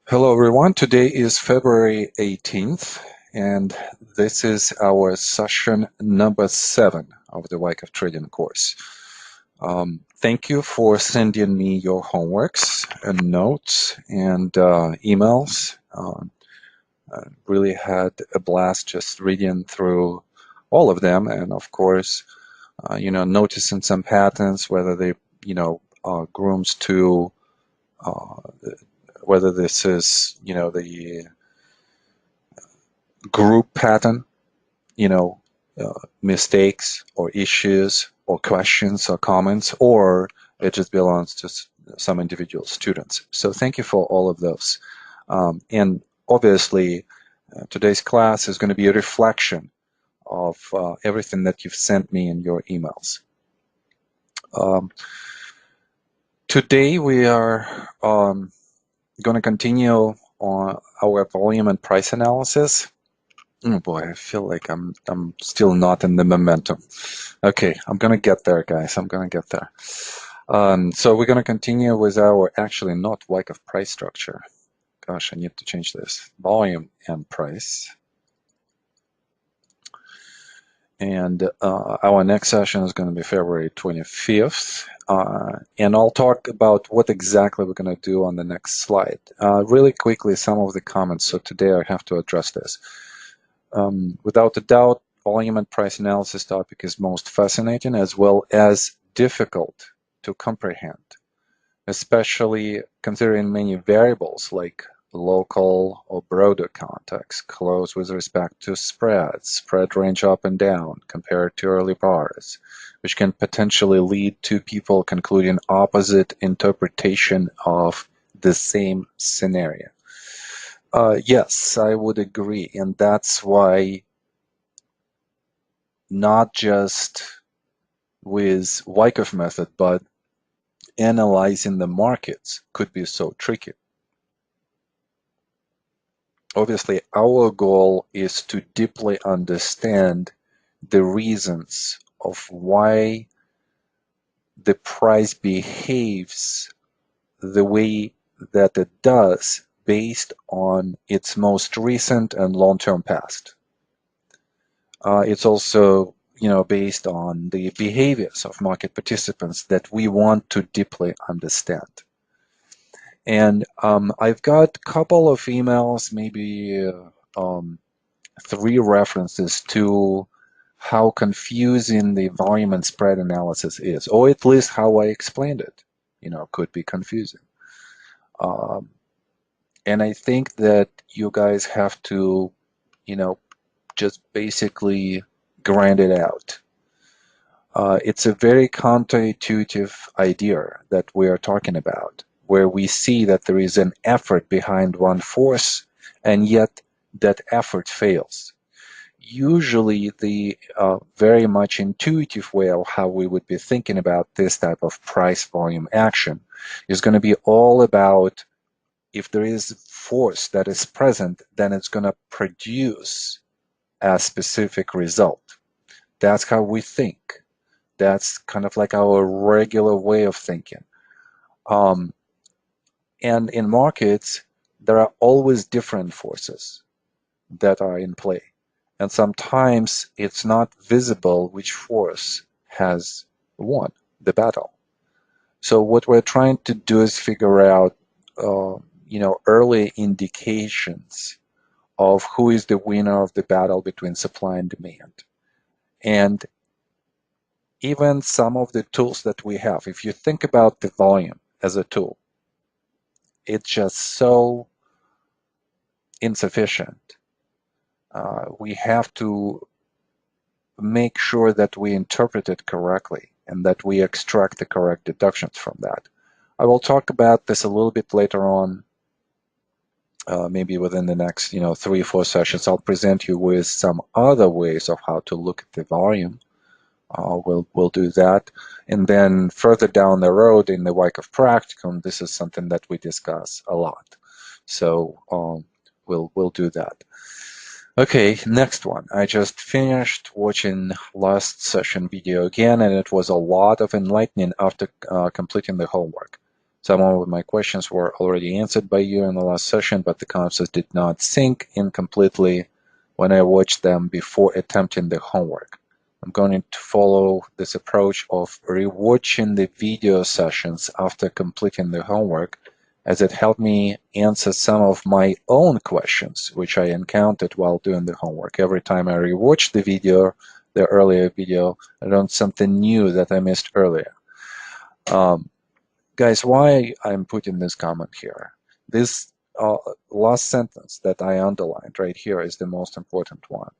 Hello everyone, today is February 18th and this is our session number 7 of the Wyckoff trading course. Thank you for sending me your homeworks and notes and emails. I really had a blast just reading through all of them and of course, noticing some patterns, whether they, grooms to whether this is, the group pattern, mistakes or issues or questions or comments, or it just belongs to some individual students. So thank you for all of those. And obviously, today's class is going to be a reflection of everything that you've sent me in your emails. Today we are going to continue on our volume and price analysis. Oh boy, I feel like I'm still not in the momentum. Okay, I'm gonna get there, guys. I'm gonna get there. So we're gonna continue with our actually not Wyckoff price structure. Gosh, I need to change this. Volume and price. And our next session is going to be February 25th. And I'll talk about what exactly we're going to do on the next slide. Really quickly, some of the comments. So today I have to address this. Without a doubt, volume and price analysis topic is most fascinating as well as difficult to comprehend, especially considering many variables like local or broader context, close with respect to spreads, spread range up and down compared to early bars, which can potentially lead to people concluding opposite interpretation of the same scenario. Yes, I would agree, and that's why not just with Wyckoff method, but analyzing the markets could be so tricky. Obviously, our goal is to deeply understand the reasons of why the price behaves the way that it does based on its most recent and long-term past. It's also, based on the behaviors of market participants that we want to deeply understand. And I've got a couple of emails, maybe 3 references to how confusing the volume and spread analysis is, or at least how I explained it, could be confusing. And I think that you guys have to, just basically grind it out. It's a very counterintuitive idea that we are talking about, where we see that there is an effort behind one force, and yet that effort fails. Usually the very much intuitive way of how we would be thinking about this type of price volume action is going to be all about if there is force that is present, then it's going to produce a specific result. That's how we think. That's kind of like our regular way of thinking. And in markets, there are always different forces that are in play. And sometimes it's not visible which force has won the battle. So what we're trying to do is figure out, early indications of who is the winner of the battle between supply and demand. And even some of the tools that we have, if you think about the volume as a tool, it's just so insufficient. We have to make sure that we interpret it correctly and that we extract the correct deductions from that. I will talk about this a little bit later on, maybe within the next 3 or 4 sessions. I'll present you with some other ways of how to look at the volume. We'll do that, and then further down the road in the Wyckoff practicum, this is something that we discuss a lot. So we'll do that. Okay, next one. I just finished watching last session video again, and it was a lot of enlightening after completing the homework. Some of my questions were already answered by you in the last session, but the concepts did not sink in completely when I watched them before attempting the homework. I'm going to follow this approach of rewatching the video sessions after completing the homework, as it helped me answer some of my own questions, which I encountered while doing the homework. Every time I rewatch the video, the earlier video, I learned something new that I missed earlier. Guys, why I'm putting this comment here? This last sentence that I underlined right here is the most important one.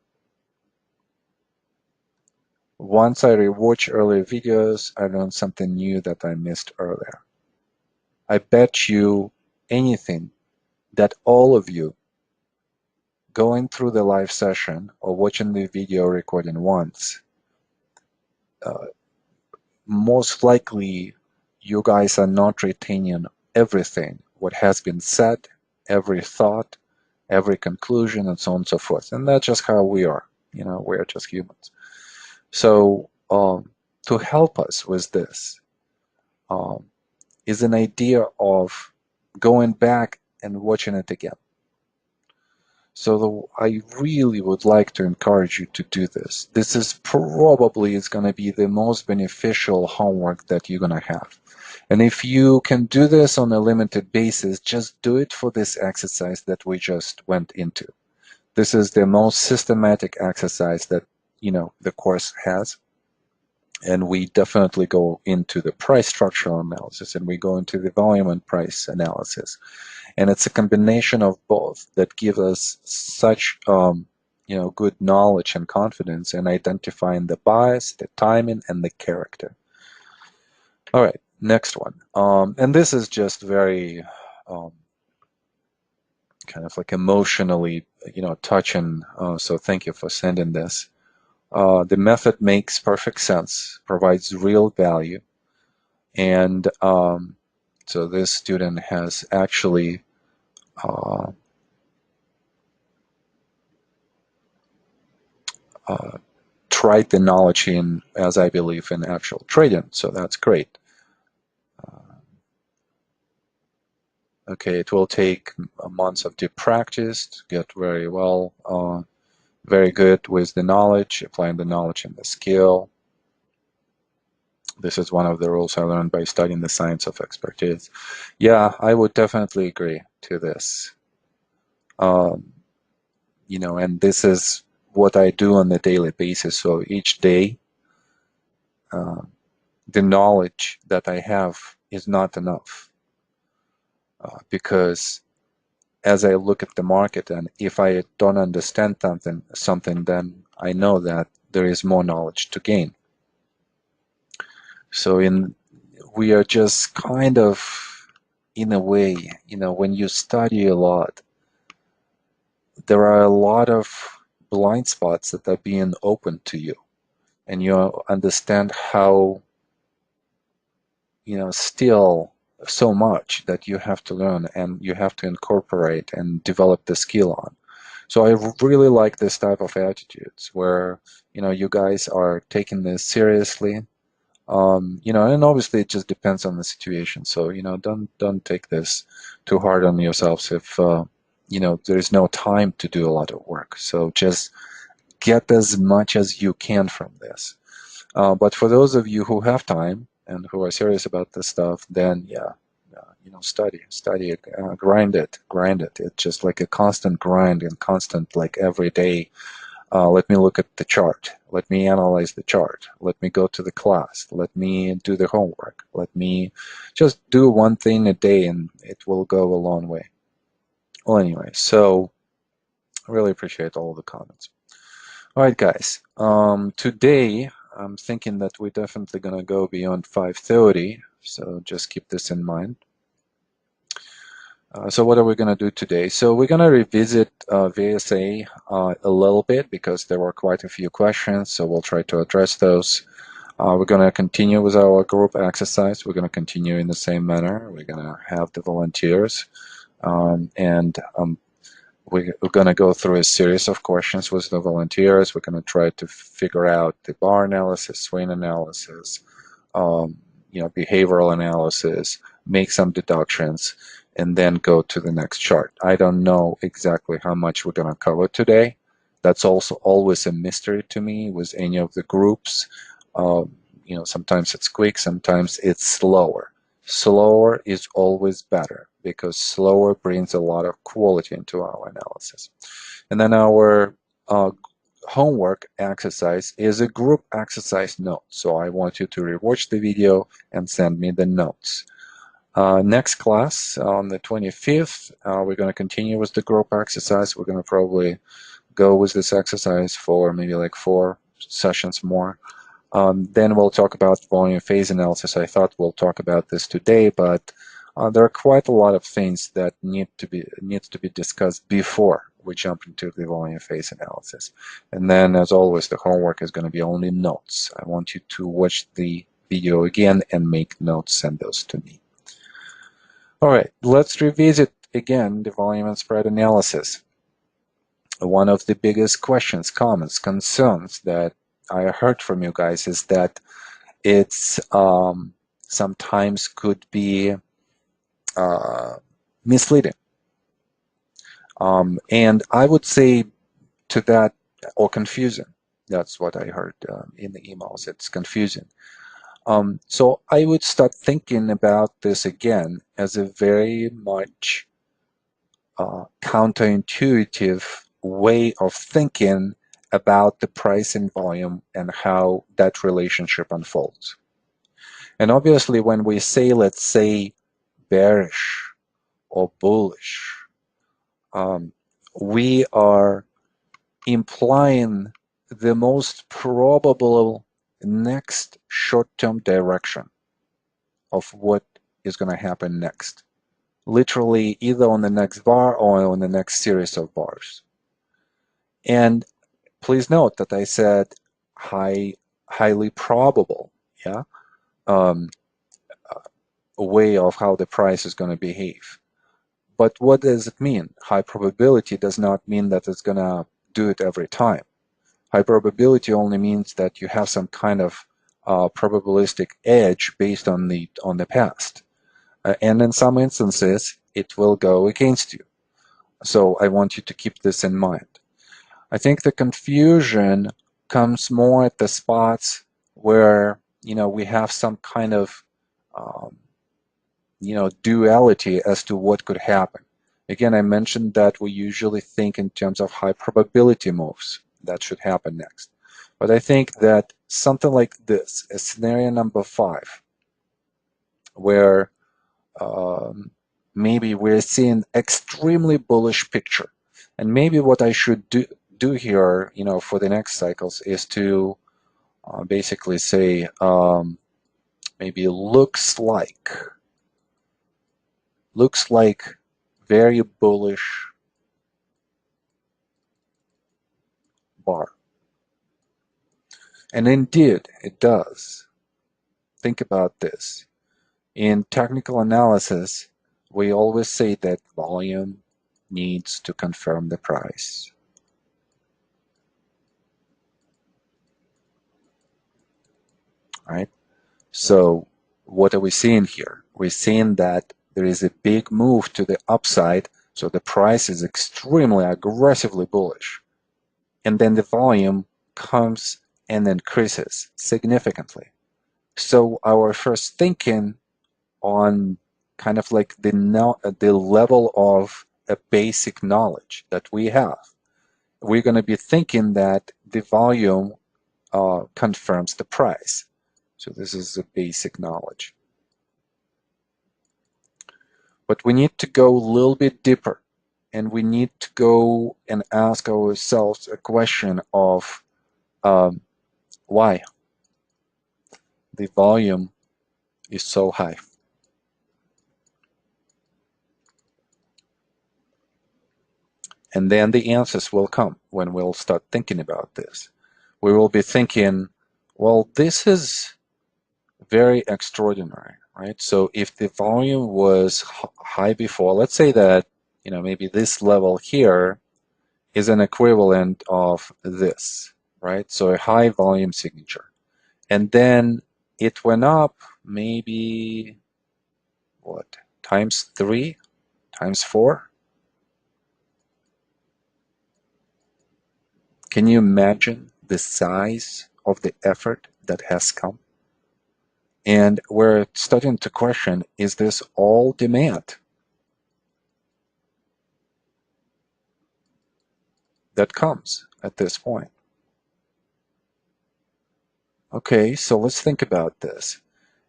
Once I rewatch earlier videos, I learned something new that I missed earlier. I bet you anything that all of you going through the live session or watching the video recording once, most likely you guys are not retaining everything, what has been said, every thought, every conclusion, and so on and so forth. And that's just how we are. You know, we are just humans. So to help us with this is an idea of going back and watching it again. So I really would like to encourage you to do this. This is probably going to be the most beneficial homework that you're going to have. And if you can do this on a limited basis, just do it for this exercise that we just went into. This is the most systematic exercise that, you know, the course has. And we definitely go into the price structural analysis, and we go into the volume and price analysis. And it's a combination of both that gives us such you know, good knowledge and confidence in identifying the bias, the timing, and the character. All right, next one. And this is just very kind of like emotionally, you know, touching. So thank you for sending this. The method makes perfect sense, provides real value, and so this student has actually tried the knowledge in, as I believe, in actual trading. So that's great. Okay, it will take months of deep practice to get very well, very good with the knowledge, applying the knowledge and the skill. This is one of the rules I learned by studying the science of expertise. Yeah, I would definitely agree to this. You know, and this is what I do on a daily basis. So each day, the knowledge that I have is not enough because as I look at the market, and if I don't understand something, then I know that there is more knowledge to gain. So we are just kind of, in a way, you know, when you study a lot, there are a lot of blind spots that are being opened to you, and you understand how, you know, still so much that you have to learn and you have to incorporate and develop the skill on. So I really like this type of attitudes where, you know, you guys are taking this seriously. You know, and obviously it just depends on the situation. So, you know, don't take this too hard on yourselves if, you know, there is no time to do a lot of work. So just get as much as you can from this. But for those of you who have time and who are serious about this stuff, then yeah, you know, study it, grind it. It's just like a constant grind and constant, like every day. Let me look at the chart. Let me analyze the chart. Let me go to the class. Let me do the homework. Let me just do one thing a day, and it will go a long way. Well, anyway, so I really appreciate all the comments. All right, guys. Today, I'm thinking that we're definitely going to go beyond 5:30, so just keep this in mind. So what are we going to do today? So we're going to revisit VSA a little bit because there were quite a few questions, so we'll try to address those. We're going to continue with our group exercise. We're going to continue in the same manner. We're going to have the volunteers, and we're going to go through a series of questions with the volunteers. We're going to try to figure out the bar analysis, swing analysis, you know, behavioral analysis, make some deductions, and then go to the next chart. I don't know exactly how much we're going to cover today. That's also always a mystery to me with any of the groups. Sometimes it's quick, sometimes it's slower. Slower is always better because slower brings a lot of quality into our analysis. And then our homework exercise is a group exercise note. So I want you to rewatch the video and send me the notes. Next class on the 25th, we're going to continue with the group exercise. We're going to probably go with this exercise for maybe like 4 sessions more. Then we'll talk about volume phase analysis. I thought we'll talk about this today, but there are quite a lot of things that needs to be discussed before we jump into the volume phase analysis. And then, as always, the homework is going to be only notes. I want you to watch the video again and make notes, send those to me. All right, let's revisit again the volume and spread analysis. One of the biggest questions, comments, concerns that I heard from you guys is that it's sometimes could be misleading. And I would say to that, or confusing. That's what I heard in the emails. It's confusing. So I would start thinking about this again as a very much counterintuitive way of thinking about the price and volume and how that relationship unfolds. And obviously, when we say, let's say, bearish or bullish, we are implying the most probable next short-term direction of what is going to happen next. Literally either on the next bar or on the next series of bars. And please note that I said highly probable, yeah, way of how the price is going to behave. But what does it mean? High probability does not mean that it's going to do it every time. High probability only means that you have some kind of probabilistic edge based on the past. And in some instances, it will go against you. So I want you to keep this in mind. I think the confusion comes more at the spots where, we have some kind of, duality as to what could happen. Again, I mentioned that we usually think in terms of high probability moves that should happen next. But I think that something like this, a scenario number 5, where maybe we're seeing extremely bullish picture. And maybe what I should do here, for the next cycles is to basically say maybe looks like very bullish bar. And indeed, it does. Think about this. In technical analysis, we always say that volume needs to confirm the price. Right? So what are we seeing here? We're seeing that there is a big move to the upside, so the price is extremely aggressively bullish. And then the volume comes and increases significantly. So our first thinking on kind of like the level of a basic knowledge that we have, we're going to be thinking that the volume confirms the price. So this is the basic knowledge. But we need to go a little bit deeper, and we need to go and ask ourselves a question of why the volume is so high. And then the answers will come when we'll start thinking about this. We will be thinking, well, this is very extraordinary, right? So if the volume was high before, let's say that, maybe this level here is an equivalent of this, right? So a high volume signature. And then it went up maybe what, times 3, times 4? Can you imagine the size of the effort that has come? And we're starting to question, is this all demand that comes at this point? Okay, so let's think about this.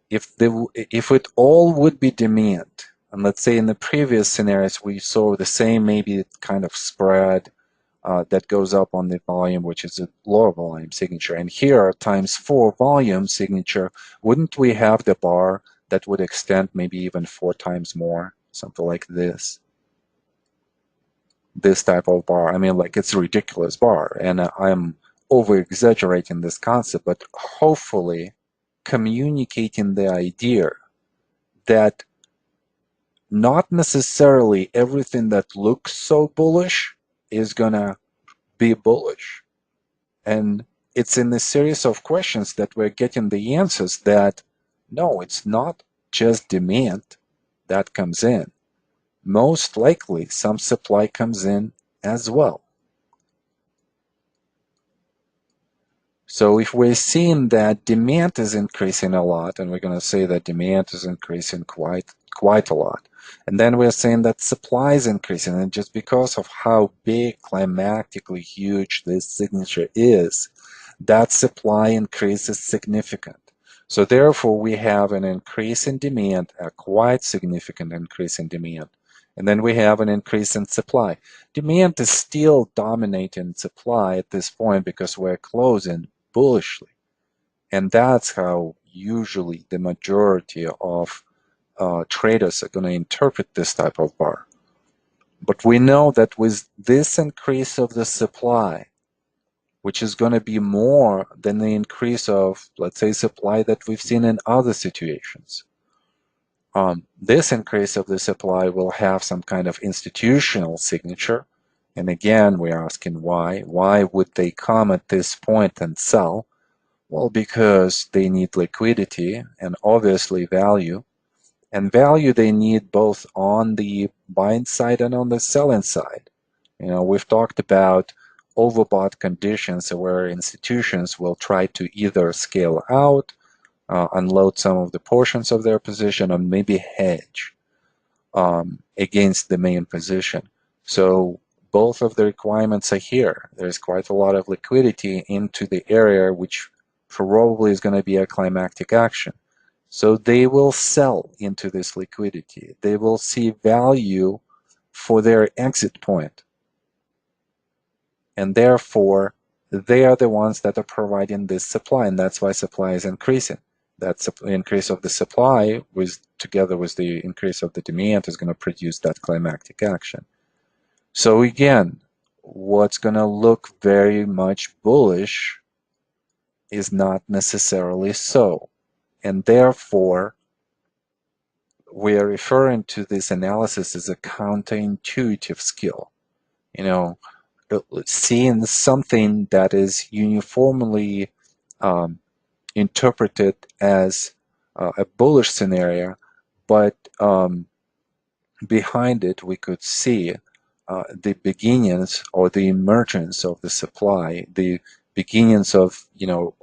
If it all would be demand, and let's say in the previous scenarios we saw the same maybe kind of spread that goes up on the volume, which is a lower volume signature, and here times 4 volume signature, wouldn't we have the bar that would extend maybe even 4 times more, something like this? This type of bar. I mean, like, it's a ridiculous bar, and I'm over exaggerating this concept, but hopefully communicating the idea that not necessarily everything that looks so bullish is gonna be bullish. And it's in the series of questions that we're getting the answers that no, it's not just demand that comes in. Most likely some supply comes in as well. So if we're seeing that demand is increasing a lot, and we're going to say that demand is increasing quite a lot, and then we're saying that supply is increasing, and just because of how big, climactically huge this signature is, that supply increase is significant. So therefore, we have an increase in demand, a quite significant increase in demand. And then we have an increase in supply. Demand is still dominating supply at this point because we're closing bullishly. And that's how usually the majority of traders are going to interpret this type of bar. But we know that with this increase of the supply, which is going to be more than the increase of, let's say, supply that we've seen in other situations. This increase of the supply will have some kind of institutional signature. And again, we're asking why. Why would they come at this point and sell? Well, because they need liquidity and obviously value. And value they need both on the buying side and on the selling side. You know, we've talked about overbought conditions where institutions will try to either scale out, unload some of the portions of their position, or maybe hedge against the main position. So both of the requirements are here. There's quite a lot of liquidity into the area, which probably is going to be a climactic action. So they will sell into this liquidity. They will see value for their exit point. And therefore, they are the ones that are providing this supply, and that's why supply is increasing. That increase of the supply, together with the increase of the demand, is going to produce that climactic action. So again, what's going to look very much bullish is not necessarily so. And therefore, we are referring to this analysis as a counterintuitive skill. You know, seeing something that is uniformly interpreted as a bullish scenario, but behind it we could see the beginnings or the emergence of the supply, the beginnings of, you know,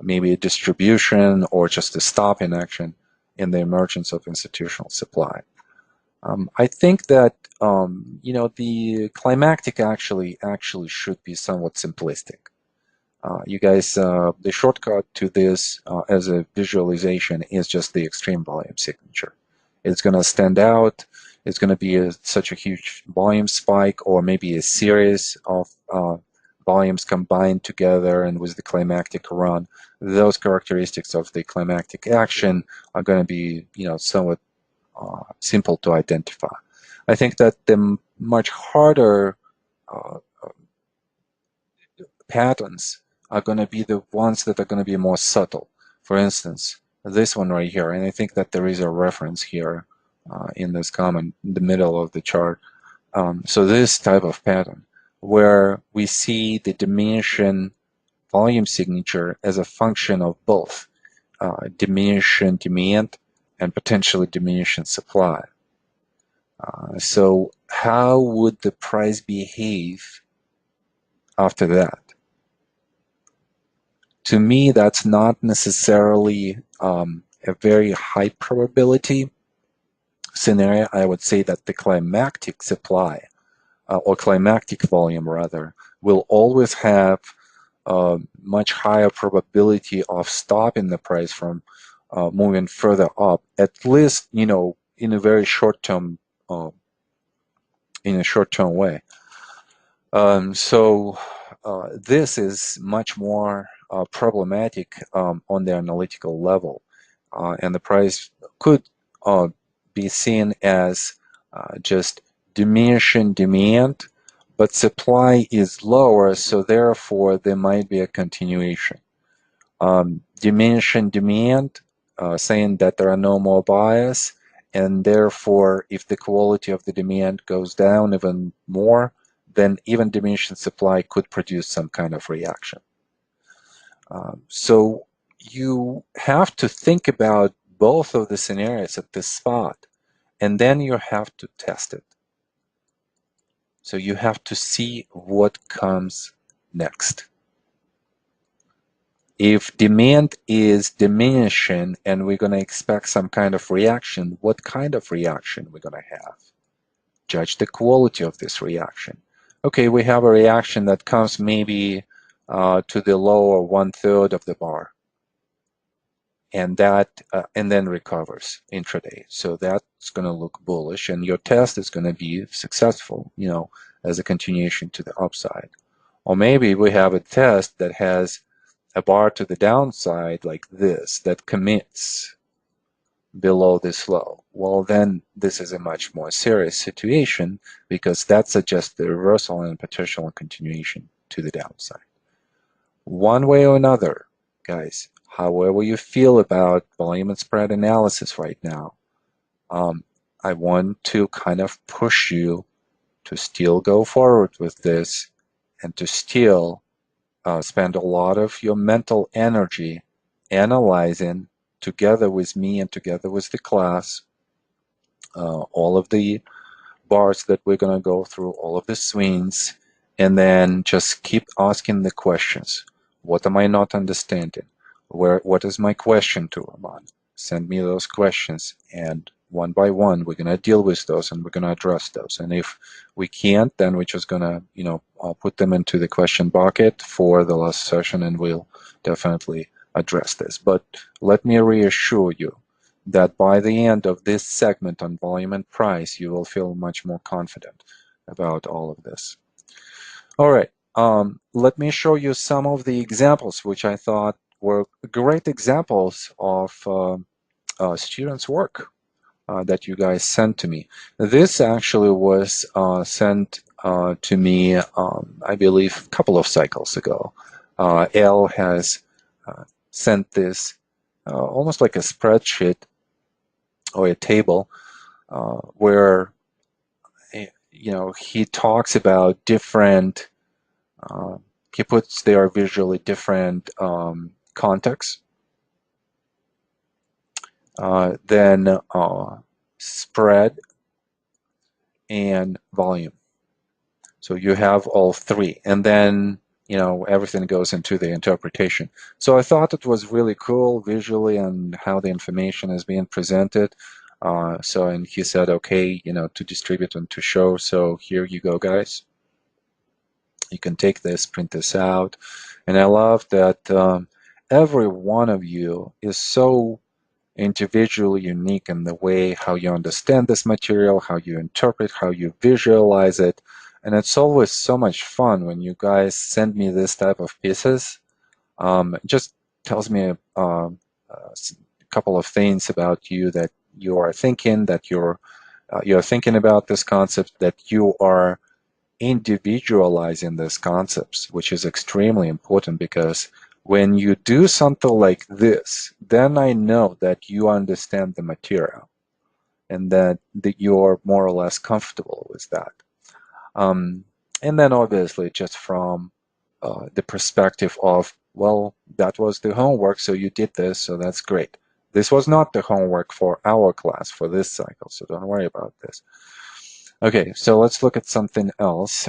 maybe a distribution or just a stop in action in the emergence of institutional supply. I think that you know, the climactic actually should be somewhat simplistic. You guys, the shortcut to this as a visualization is just the extreme volume signature. It's going to stand out. It's going to be such a huge volume spike, or maybe a series of volumes combined together, and with the climactic run, those characteristics of the climactic action are going to be, you know, somewhat simple to identify. I think that the much harder patterns are going to be the ones that are going to be more subtle. For instance, this one right here, and I think that there is a reference here in this comment in the middle of the chart. So this type of pattern, where we see the diminishing volume signature as a function of both diminishing demand and potentially diminishing supply. So how would the price behave after that? To me, that's not necessarily a very high probability scenario. I would say that the climactic supply, or climactic volume rather, will always have a much higher probability of stopping the price from moving further up, at least, in a very short term, in a short term way. So this is much more problematic on the analytical level, and the price could be seen as just diminishing demand, but supply is lower, so therefore there might be a continuation. Diminishing demand, saying that there are no more buyers, and therefore if the quality of the demand goes down even more, then even diminishing supply could produce some kind of reaction. So you have to think about both of the scenarios at this spot, and then you have to test it. So you have to see what comes next. If demand is diminishing and we're going to expect some kind of reaction, what kind of reaction we're going to have? Judge the quality of this reaction. Okay, we have a reaction that comes maybe to the lower 1/3 of the bar, and then recovers intraday. So that's going to look bullish, and your test is going to be successful, as a continuation to the upside. Or maybe we have a test that has a bar to the downside like this that commits below this low. Well, then this is a much more serious situation, because that suggests the reversal and potential continuation to the downside. One way or another, guys, however you feel about volume and spread analysis right now, I want to kind of push you to still go forward with this and to still spend a lot of your mental energy analyzing, together with me and together with the class, all of the bars that we're going to go through, all of the swings, and then just keep asking the questions. What am I not understanding? What is my question to Rahman? Send me those questions, and one by one we're going to deal with those, and we're going to address those. And if we can't, then we're just going to put them into the question bucket for the last session, and we'll definitely address this. But let me reassure you that by the end of this segment on volume and price, you will feel much more confident about all of this. All right, let me show you some of the examples which I thought were great examples of students' work that you guys sent to me. This actually was sent to me, I believe, a couple of cycles ago. Elle has sent this almost like a spreadsheet or a table where he talks about different, he puts there visually different contexts, then spread and volume. So you have all three, and then everything goes into the interpretation. So I thought it was really cool visually and how the information is being presented. And he said, okay, to distribute and to show. So here you go, guys. You can take this, print this out. And I love that every one of you is so individually unique in the way how you understand this material, how you interpret, how you visualize it. And it's always so much fun when you guys send me this type of pieces. It just tells me a couple of things about you, that you are thinking, that you're thinking about this concept, that you are individualizing these concepts, which is extremely important, because when you do something like this, then I know that you understand the material and that you're more or less comfortable with that. And then obviously just from the perspective of, well, that was the homework, so you did this, so that's great. This was not the homework for our class for this cycle, so don't worry about this. Okay, so let's look at something else.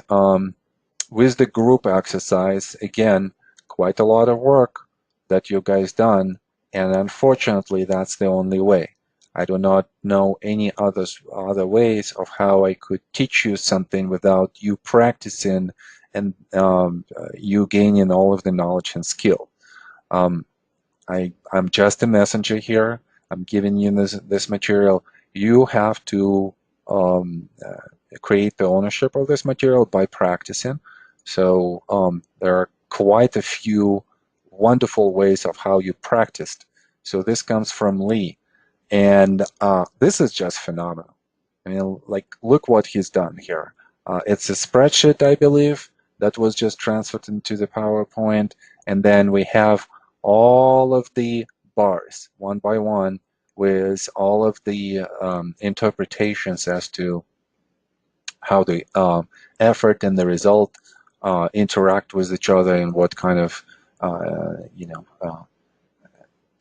With the group exercise, again, quite a lot of work that you guys done, and unfortunately, that's the only way. I do not know any other ways of how I could teach you something without you practicing and you gaining all of the knowledge and skill. Um, I'm just a messenger here. I'm giving you this material. You have to create the ownership of this material by practicing. So there are quite a few wonderful ways of how you practiced. So this comes from Lee, and this is just phenomenal. I mean, like, look what he's done here. It's a spreadsheet, I believe, that was just transferred into the PowerPoint, and then we have all of the bars, one by one, with all of the interpretations as to how the effort and the result interact with each other and what kind of,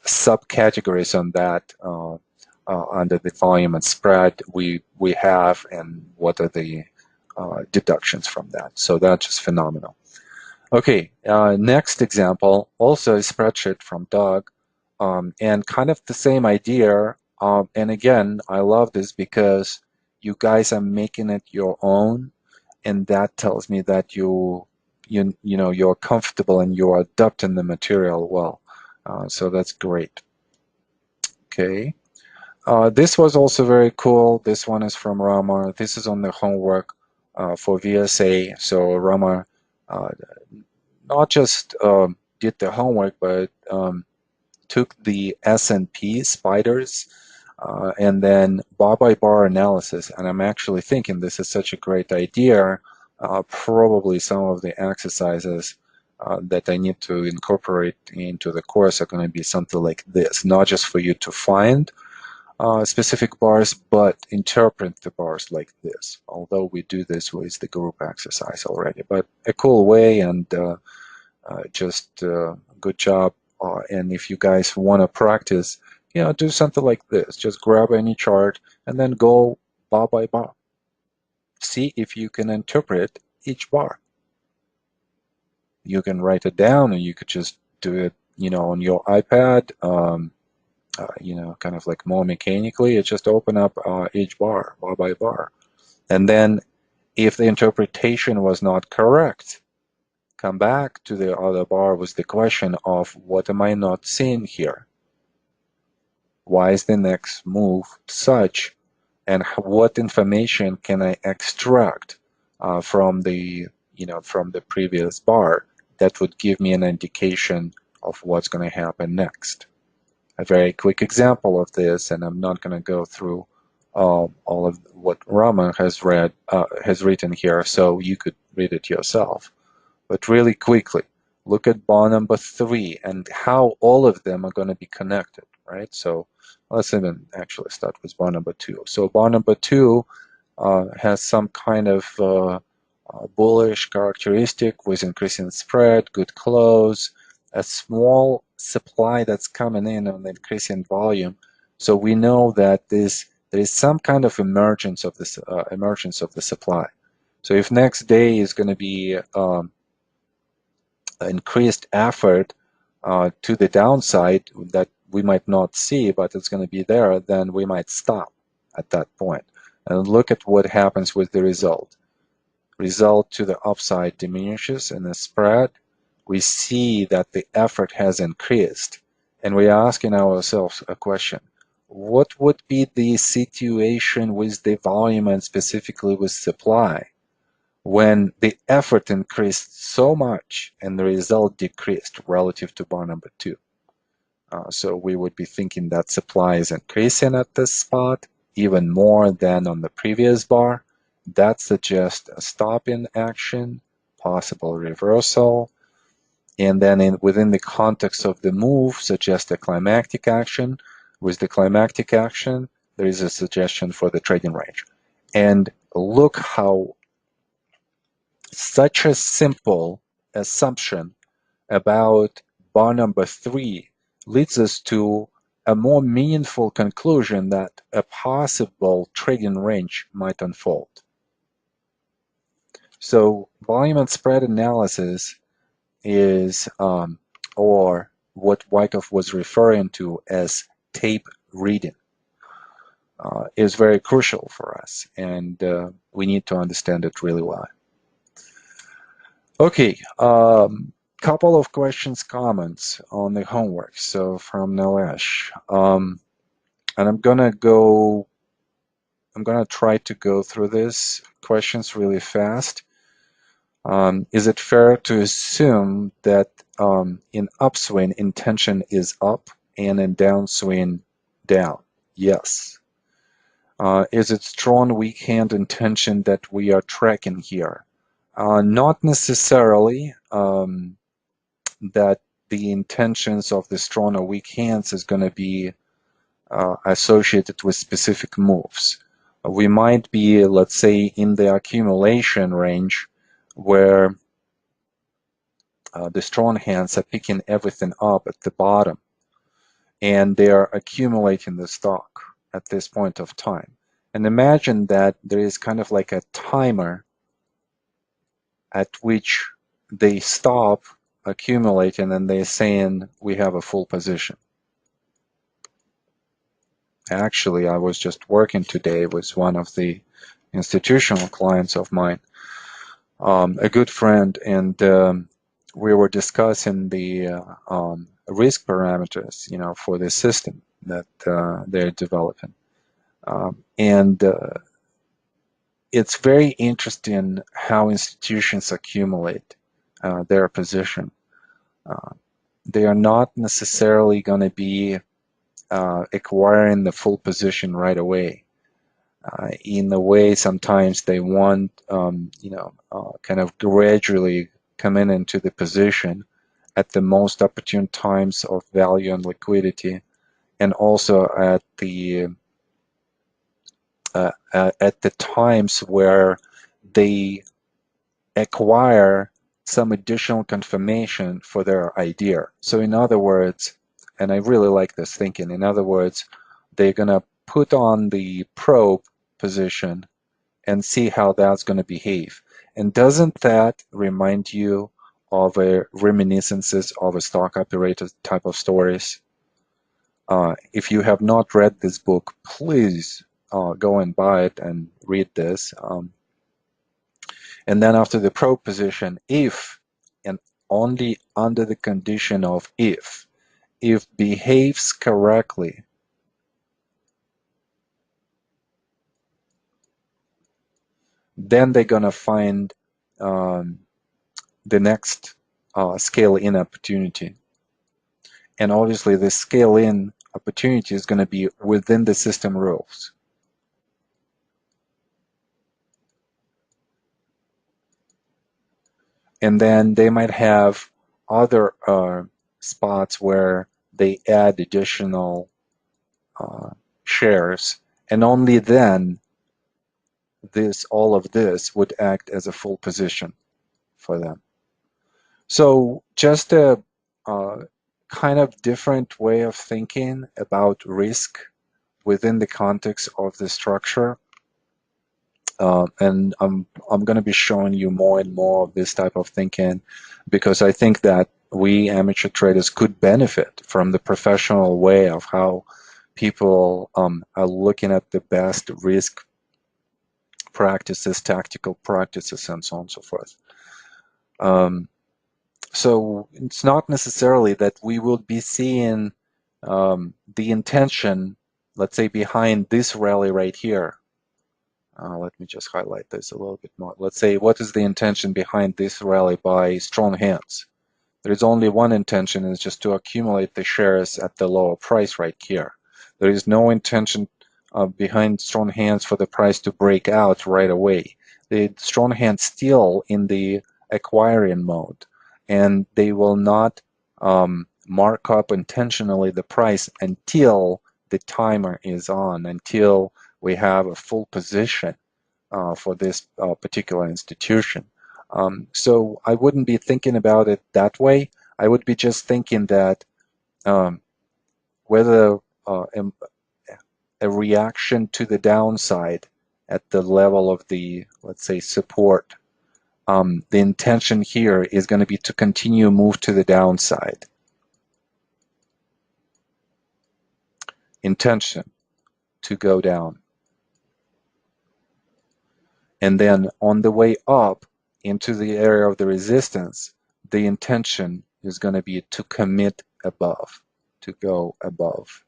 subcategories on that under the volume and spread we have, and what are the deductions from that. So that's just phenomenal. Okay, next example, also a spreadsheet from Doug, and kind of the same idea. And again, I love this because you guys are making it your own, and that tells me that you're comfortable and you're adapting the material well. So that's great. Okay. This was also very cool. This one is from Rama. This is on the homework for VSA. So Rama not just did the homework, but took the S&P spiders and then bar by bar analysis. And I'm actually thinking this is such a great idea. Probably some of the exercises that I need to incorporate into the course are going to be something like this, not just for you to find specific bars, but interpret the bars like this. Although we do this with the group exercise already, but a cool way, and just good job. And if you guys want to practice, do something like this. Just grab any chart and then go bar by bar. See if you can interpret each bar. You can write it down, or you could just do it, on your iPad. Kind of like more mechanically. It's just open up each bar by bar. And then if the interpretation was not correct, come back to the other bar with the question of what am I not seeing here? Why is the next move such? And what information can I extract from the previous bar that would give me an indication of what's going to happen next? A very quick example of this, and I'm not going to go through all of what Rama has written here, so you could read it yourself. But really quickly, look at bar number 3 and how all of them are going to be connected, right? So let's even actually start with bar number 2. So bar number 2 has some kind of bullish characteristic with increasing spread, good close, a small supply that's coming in on the increasing volume. So we know that there is some kind of emergence of the supply. So if next day is going to be increased effort to the downside that we might not see, but it's going to be there, then we might stop at that point and look at what happens with the result. Result to the upside diminishes in the spread. We see that the effort has increased, and we're asking ourselves a question: what would be the situation with the volume and specifically with supply when the effort increased so much and the result decreased relative to bar number 2? So we would be thinking that supply is increasing at this spot even more than on the previous bar. That suggests a stop in action, possible reversal, and then within the context of the move suggests a climactic action. With the climactic action, there is a suggestion for the trading range. And look how such a simple assumption about bar number 3 leads us to a more meaningful conclusion that a possible trading range might unfold. So volume and spread analysis is, or what Wyckoff was referring to as tape reading, is very crucial for us, and we need to understand it really well. Okay, couple of questions, comments on the homework. So from Nilesh, and I'm gonna try to go through these questions really fast. Is it fair to assume that in upswing intention is up and in downswing down? Yes. Is it strong weak hand intention that we are tracking here? Not necessarily that the intentions of the strong or weak hands is going to be associated with specific moves. We might be, let's say, in the accumulation range where the strong hands are picking everything up at the bottom and they are accumulating the stock at this point of time. And imagine that there is kind of like a timer at which they stop accumulating and they're saying we have a full position. Actually, I was just working today with one of the institutional clients of mine, a good friend, and we were discussing the risk parameters, for the system that they're developing. And it's very interesting how institutions accumulate their position. They are not necessarily going to be acquiring the full position right away. In a way, sometimes they want, kind of gradually coming into the position at the most opportune times of value and liquidity, and also at the times where they acquire some additional confirmation for their idea. So in other words, and I really like this thinking, in other words, they're going to put on the probe position and see how that's going to behave. And doesn't that remind you of reminiscences of a stock operator type of stories? If you have not read this book, please go and buy it and read this. And then after the probe position, if and only under the condition of if behaves correctly, then they're going to find the next scale in opportunity. And obviously the scale in opportunity is going to be within the system rules. And then they might have other spots where they add additional shares, and only then all of this would act as a full position for them. So just a kind of different way of thinking about risk within the context of the structure. And I'm going to be showing you more and more of this type of thinking, because I think that we amateur traders could benefit from the professional way of how people are looking at the best risk practices, tactical practices, and so on and so forth. So it's not necessarily that we will be seeing the intention, let's say, behind this rally right here. Let me just highlight this a little bit more. Let's say, what is the intention behind this rally by strong hands? There is only one intention, is just to accumulate the shares at the lower price right here. There is no intention behind strong hands for the price to break out right away. The strong hands still in the acquiring mode, and they will not mark up intentionally the price until the timer is on, until we have a full position for this particular institution. So I wouldn't be thinking about it that way. I would be just thinking that whether a reaction to the downside at the level of the, let's say, support. The intention here is going to be to continue move to the downside. Intention to go down. And then on the way up into the area of the resistance, the intention is going to be to commit above, to go above,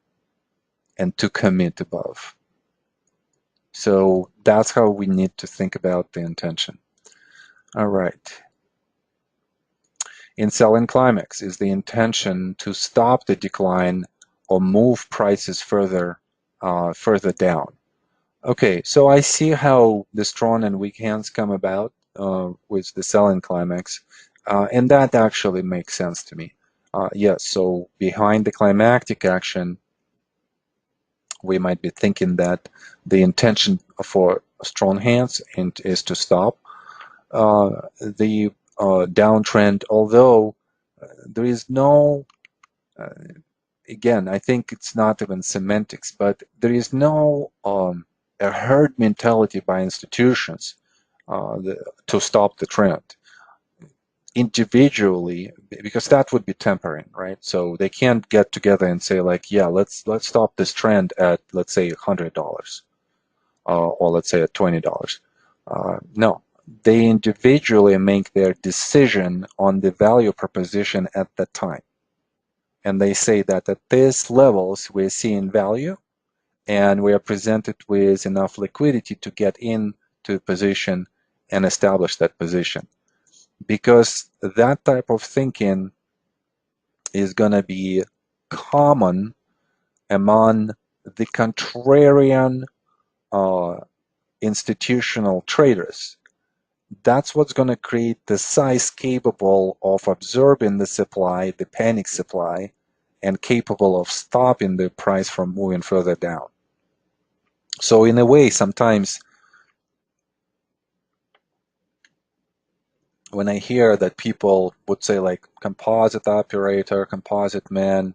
and to commit above. So that's how we need to think about the intention. All right. In sell-in climax is the intention to stop the decline or move prices further down. Okay, so I see how the strong and weak hands come about with the sell-in climax, and that actually makes sense to me. Yes, so behind the climactic action, we might be thinking that the intention for strong hands is to stop the downtrend, although there is no, again, I think it's not even semantics, but there is no a herd mentality by institutions to stop the trend individually, because that would be tempering, right? So they can't get together and say like, yeah, let's stop this trend at, let's say, $100 or let's say at $20. No, they individually make their decision on the value proposition at that time. And they say that at these levels, we're seeing value and we are presented with enough liquidity to get into a position and establish that position. Because that type of thinking is going to be common among the contrarian institutional traders. That's what's going to create the size capable of absorbing the supply, the panic supply, and capable of stopping the price from moving further down. So in a way, sometimes when I hear that people would say like composite operator, composite man,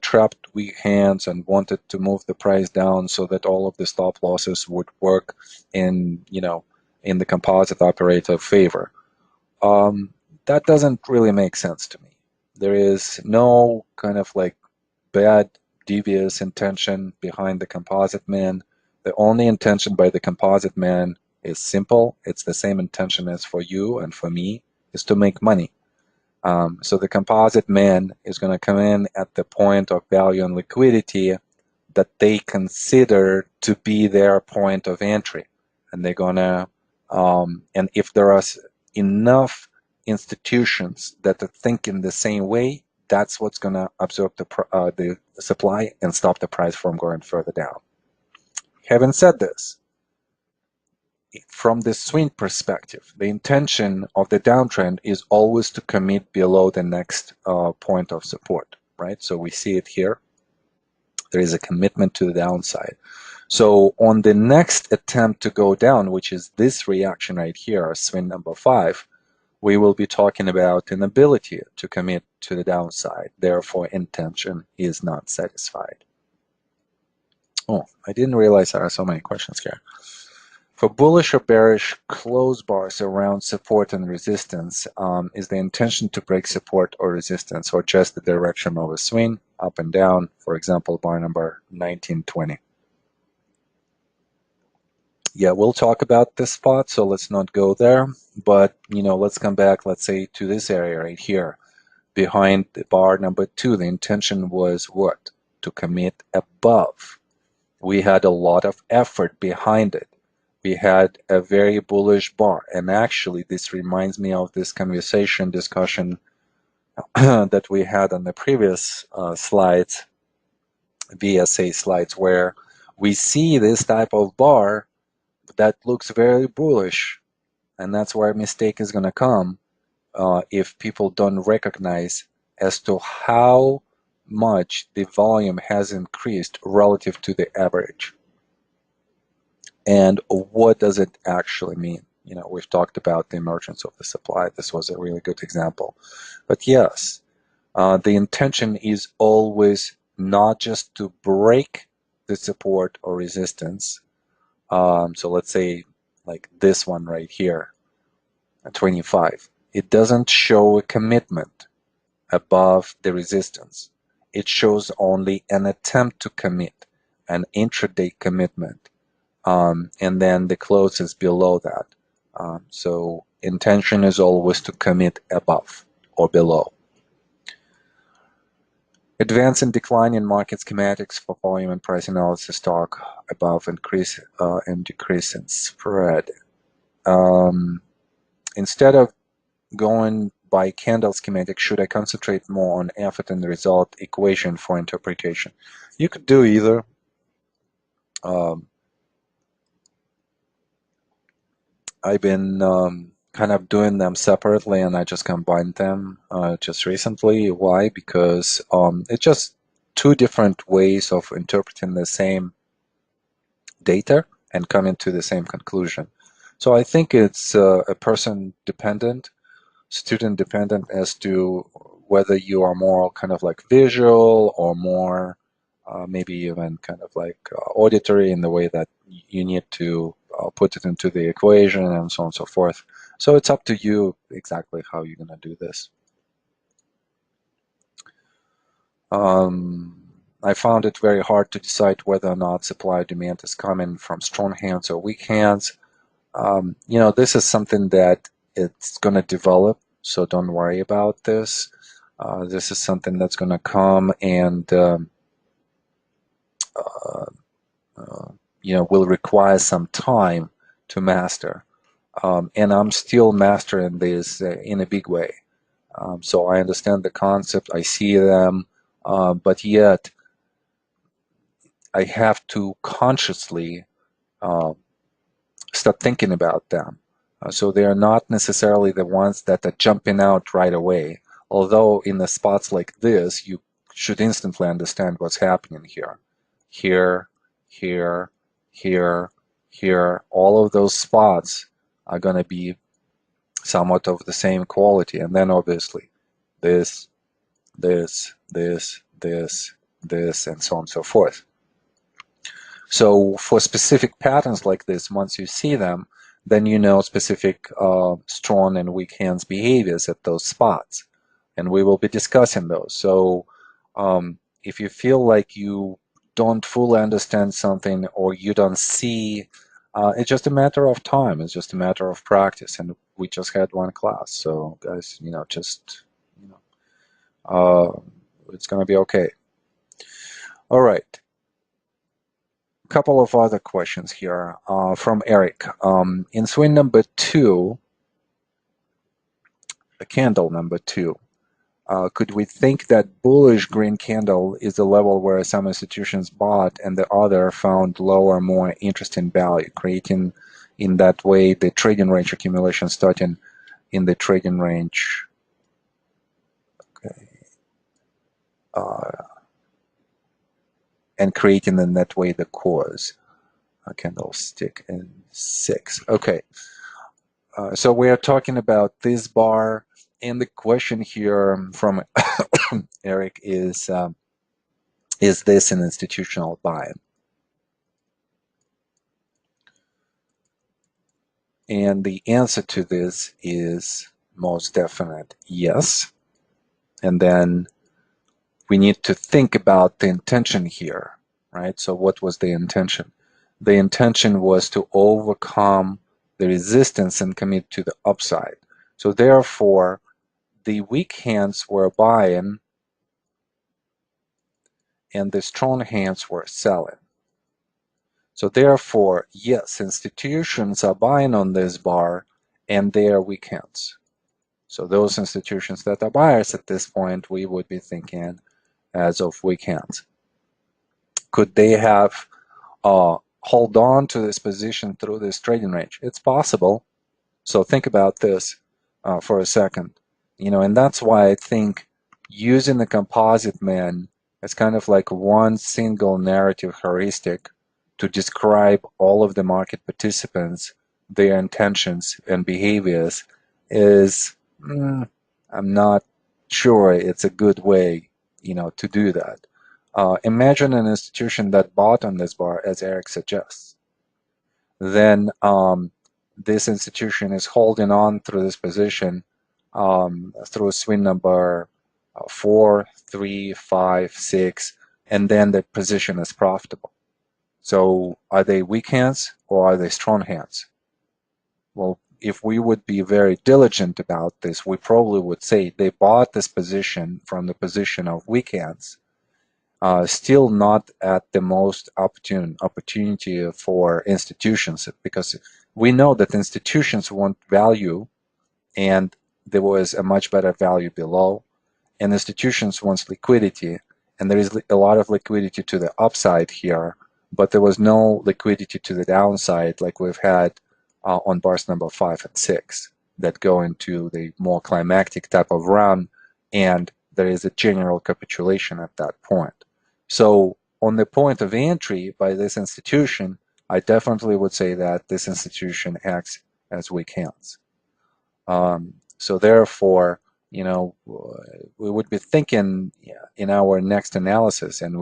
trapped weak hands and wanted to move the price down so that all of the stop losses would work in, in the composite operator favor. That doesn't really make sense to me. There is no kind of like bad, devious intention behind the composite man. The only intention by the composite man is simple. It's the same intention as for you and for me, is to make money. So the composite man is going to come in at the point of value and liquidity that they consider to be their point of entry. And they're going to, and if there are enough institutions that are thinking the same way, that's what's going to absorb the supply and stop the price from going further down. Having said this, from the swing perspective, the intention of the downtrend is always to commit below the next point of support, right? So we see it here. There is a commitment to the downside. So on the next attempt to go down, which is this reaction right here, swing number 5, we will be talking about an ability to commit to the downside. Therefore, intention is not satisfied. Oh, I didn't realize there are so many questions here. For bullish or bearish close bars around support and resistance, is the intention to break support or resistance, or just the direction of a swing up and down? For example, bar number 1920. Yeah, we'll talk about this spot, so let's not go there. But let's come back, let's say, to this area right here. Behind the bar number 2, the intention was what? To commit above. We had a lot of effort behind it. We had a very bullish bar, and actually this reminds me of this discussion that we had on the previous slides, VSA slides, where we see this type of bar that looks very bullish, and that's where a mistake is going to come if people don't recognize as to how much the volume has increased relative to the average. And what does it actually mean? We've talked about the emergence of the supply. This was a really good example. But yes, the intention is always not just to break the support or resistance. So let's say like this one right here at 25. It doesn't show a commitment above the resistance. It shows only an attempt to commit, an intraday commitment, and then the close is below that. So intention is always to commit above or below. Advance and decline in market schematics for volume and price analysis talk above increase and decrease in spread. Instead of going by candle schematic, should I concentrate more on effort and result equation for interpretation? You could do either. I've been kind of doing them separately, and I just combined them just recently. Why? Because it's just two different ways of interpreting the same data and coming to the same conclusion. So I think it's a person dependent, student dependent as to whether you are more kind of like visual or more maybe even kind of like auditory in the way that you need to put it into the equation and so on and so forth. So it's up to you exactly how you're going to do this. I found it very hard to decide whether or not supply demand is coming from strong hands or weak hands. You know, this is something that it's going to develop, so don't worry about this. This is something that's going to come and you know, will require some time to master. And I'm still mastering this in a big way. So I understand the concept, I see them, but yet I have to consciously start thinking about them. So they are not necessarily the ones that are jumping out right away. Although in the spots like this, you should instantly understand what's happening here. Here, here, here, here. All of those spots are going to be somewhat of the same quality. And then obviously this, this, this, this, this, and so on and so forth. So for specific patterns like this, once you see them, then you know specific strong and weak hands behaviors at those spots. And we will be discussing those. So if you feel like you don't fully understand something or you don't see, it's just a matter of time. It's just a matter of practice. And we just had one class. So guys, you know, just, you know, it's going to be okay. All right. Couple of other questions here from Eric. In swing number 2, candle number 2, could we think that bullish green candle is the level where some institutions bought and the other found lower, more interesting value, creating in that way the trading range accumulation starting in the trading range? Okay. And creating in that way the cause. A candlestick in 6. Okay. So we are talking about this bar, and the question here from Eric is this an institutional buy? And the answer to this is most definite yes. And then we need to think about the intention here, right? So what was the intention? The intention was to overcome the resistance and commit to the upside. So therefore, the weak hands were buying and the strong hands were selling. So therefore, yes, institutions are buying on this bar and they are weak hands. So those institutions that are buyers at this point, we would be thinking as of weak hands. Could they have hold on to this position through this trading range? It's possible. So think about this for a second. You know, and that's why I think using the composite man as kind of like one single narrative heuristic to describe all of the market participants, their intentions and behaviors is, I'm not sure it's a good way, you know, to do that. Imagine an institution that bought on this bar, as Eric suggests. Then this institution is holding on through this position through swing number 4, 3, 5, 6, and then the position is profitable. So are they weak hands or are they strong hands? Well, if we would be very diligent about this, we probably would say they bought this position from the position of weak hands, still not at the most opportune opportunity for institutions, because we know that institutions want value and there was a much better value below, and institutions wants liquidity, and there is a lot of liquidity to the upside here, but there was no liquidity to the downside like we've had on bars number 5 and 6 that go into the more climactic type of run, and there is a general capitulation at that point. So on the point of entry by this institution, I definitely would say that this institution acts as weak hands. So therefore, you know, we would be thinking in our next analysis, and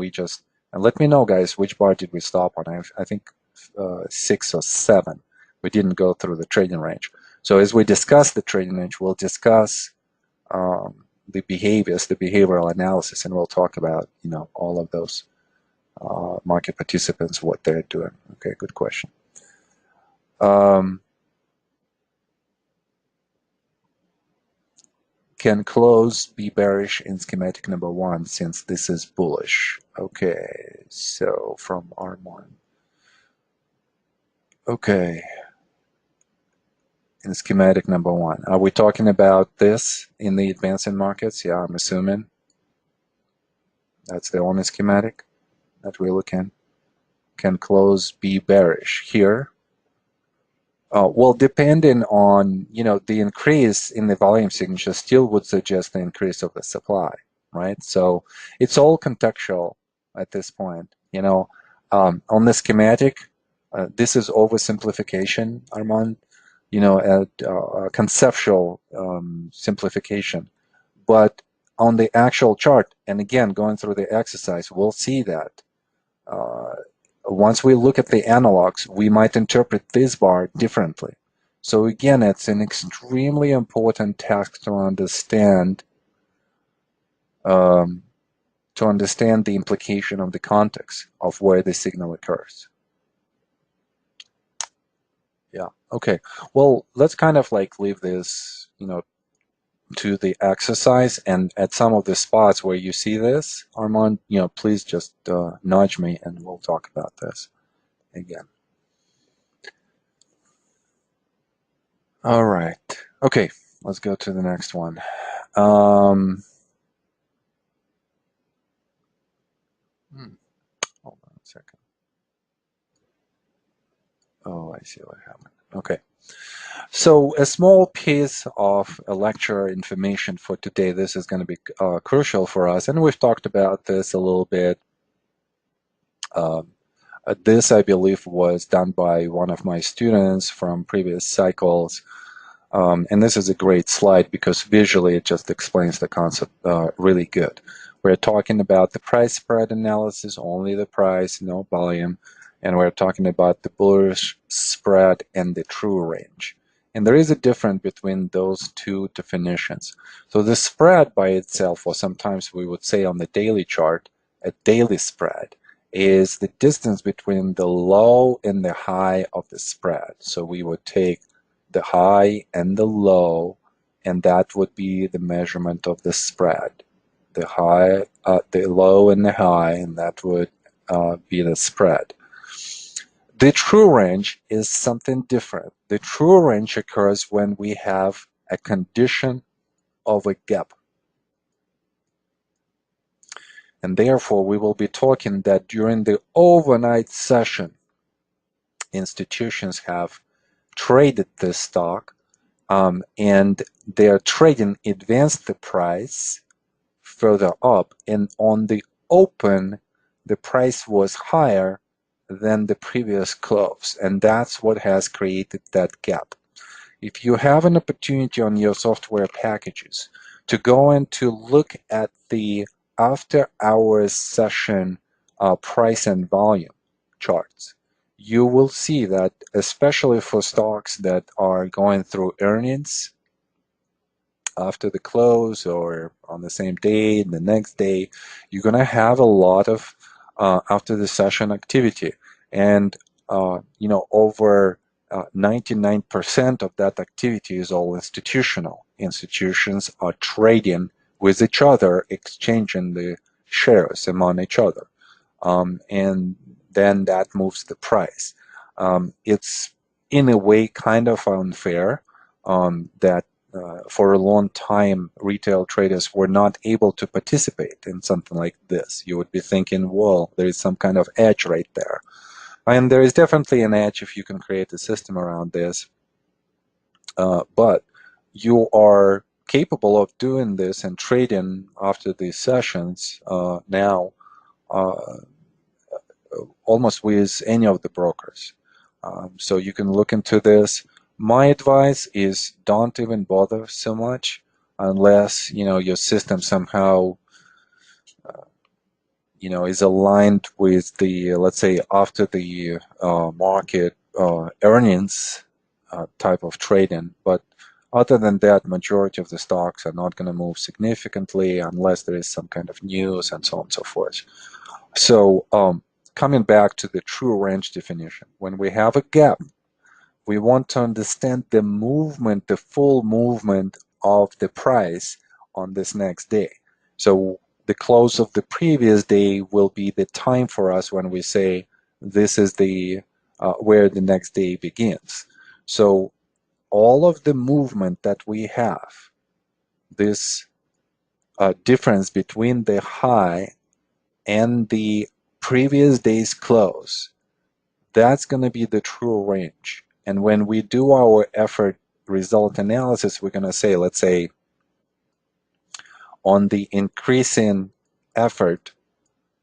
let me know, guys, which bar did we stop on? I think 6 or 7. We didn't go through the trading range. So as we discuss the trading range, we'll discuss the behaviors, the behavioral analysis, and we'll talk about, you know, all of those market participants, what they're doing. Okay, good question. Can close be bearish in schematic number 1 since this is bullish? Okay, so from Armand. Okay, in schematic number 1. Are we talking about this in the advancing markets? Yeah, I'm assuming. That's the only schematic that we look in. Can close be bearish here? Well, depending on, you know, the increase in the volume signature still would suggest the increase of the supply, right? So it's all contextual at this point. You know, on the schematic, this is oversimplification, Armand, you know, a conceptual simplification. But on the actual chart, and again, going through the exercise, we'll see that once we look at the analogs, we might interpret this bar differently. So again, it's an extremely important task to understand the implication of the context of where the signal occurs. Yeah, okay. Well, let's kind of like leave this, you know, to the exercise, and at some of the spots where you see this, Armand, you know, please just nudge me and we'll talk about this again. All right. Okay, let's go to the next one. Hold on a second. Oh, I see what happened. Okay. So a small piece of a lecture information for today. This is going to be crucial for us, and we've talked about this a little bit. This, I believe, was done by one of my students from previous cycles. And this is a great slide because visually it just explains the concept really good. We're talking about the price spread analysis, only the price, no volume, and we're talking about the bullish spread and the true range. And there is a difference between those two definitions. So the spread by itself, or sometimes we would say on the daily chart, a daily spread, is the distance between the low and the high of the spread. So we would take the high and the low, and that would be the measurement of the spread. The high, the low and the high, and that would be the spread. The true range is something different. The true range occurs when we have a condition of a gap. And therefore, we will be talking that during the overnight session, institutions have traded this stock, and their trading advanced the price further up, and on the open the price was higher than the previous close, and that's what has created that gap. If you have an opportunity on your software packages to go and to look at the after hours session price and volume charts, you will see that, especially for stocks that are going through earnings after the close or on the same day, the next day, you're going to have a lot of after the session activity. And, over 99% of that activity is all institutional. Institutions are trading with each other, exchanging the shares among each other. And then that moves the price. It's in a way kind of unfair that for a long time retail traders were not able to participate in something like this. You would be thinking, well, there is some kind of edge right there. And there is definitely an edge if you can create a system around this. But you are capable of doing this and trading after these sessions now almost with any of the brokers. So you can look into this. My advice is don't even bother so much unless your system somehow is aligned with the, let's say, after the market earnings type of trading. But other than that, majority of the stocks are not going to move significantly unless there is some kind of news and so on and so forth. So coming back to the true range definition, when we have a gap, we want to understand the movement, the full movement of the price on this next day. So the close of the previous day will be the time for us when we say this is the where the next day begins. So all of the movement that we have, this difference between the high and the previous day's close, that's going to be the true range. And when we do our effort result analysis, we're going to say, let's say, on the increasing effort,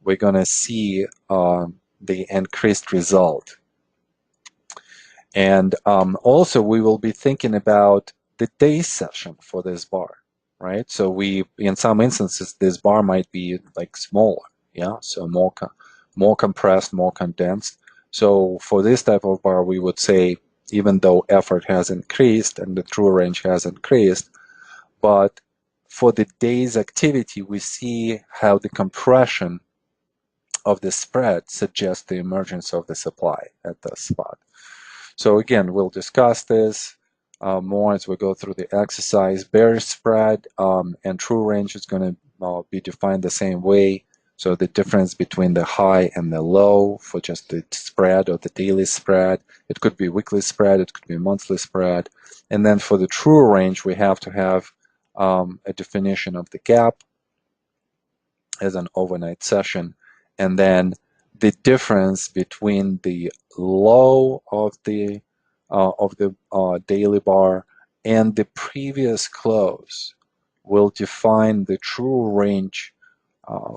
we're going to see the increased result. And also, we will be thinking about the day session for this bar, right? So in some instances, this bar might be like smaller, yeah? So more compressed, more condensed. So for this type of bar, we would say, even though effort has increased and the true range has increased, but for the day's activity, we see how the compression of the spread suggests the emergence of the supply at the spot. So again, we'll discuss this more as we go through the exercise. Bearish spread and true range is going to be defined the same way. So the difference between the high and the low for just the spread or the daily spread. It could be weekly spread, it could be monthly spread. And then for the true range, we have to have a definition of the gap as an overnight session. And then the difference between the low of the daily bar and the previous close will define the true range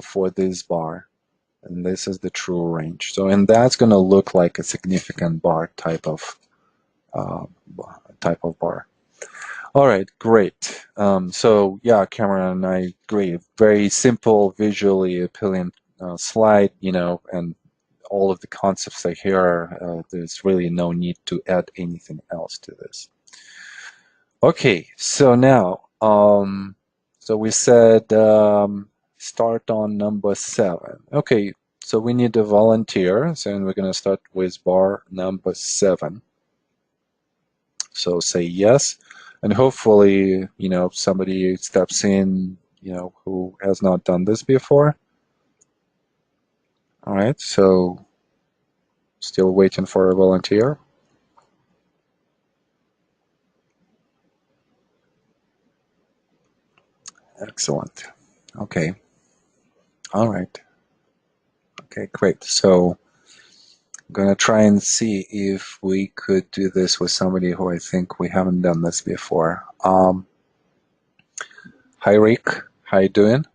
for this bar. And this is the true range. So, and that's going to look like a significant bar type of bar. All right, great. So yeah, Cameron, I agree. Very simple, visually appealing slide, and all of the concepts are here. There's really no need to add anything else to this. Okay, so now, so we said start on number 7. Okay, so we need a volunteer, so we're going to start with bar number 7. So say yes, and hopefully, somebody steps in, who has not done this before. All right, so still waiting for a volunteer. Excellent. Okay. All right. Okay, great. So I'm going to try and see if we could do this with somebody who I think we haven't done this before. Hi, Rick. How you doing?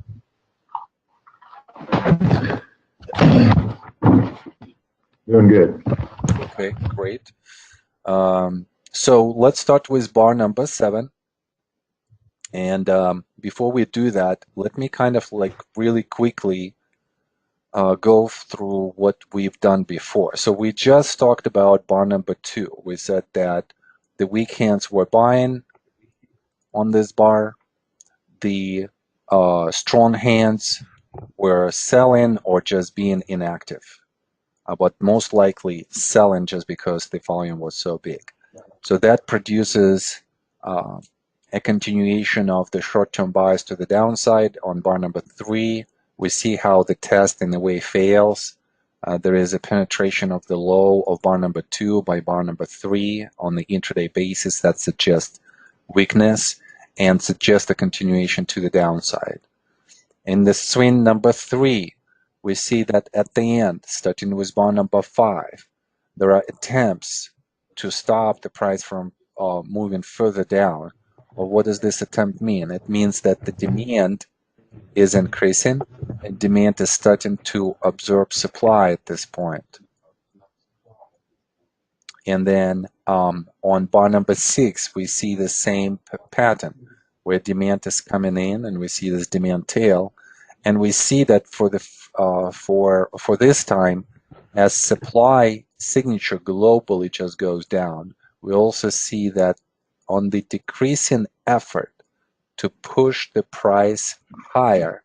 Doing good. Okay, great. So let's start with bar number 7. And before we do that, let me kind of like really quickly go through what we've done before. So we just talked about bar number 2. We said that the weak hands were buying on this bar. The strong hands were selling or just being inactive, but most likely selling just because the volume was so big. So that produces a continuation of the short-term bias to the downside. On bar number 3, we see how the test in a way fails. There is a penetration of the low of bar number 2 by bar number 3 on the intraday basis that suggests weakness and suggests a continuation to the downside. In the swing number 3, we see that at the end, starting with bar number 5, there are attempts to stop the price from moving further down. Well, what does this attempt mean? It means that the demand is increasing and demand is starting to absorb supply at this point. And then on bar number 6, we see the same pattern where demand is coming in and we see this demand tail. And we see that for the for this time, as supply signature globally just goes down, we also see that on the decreasing effort to push the price higher,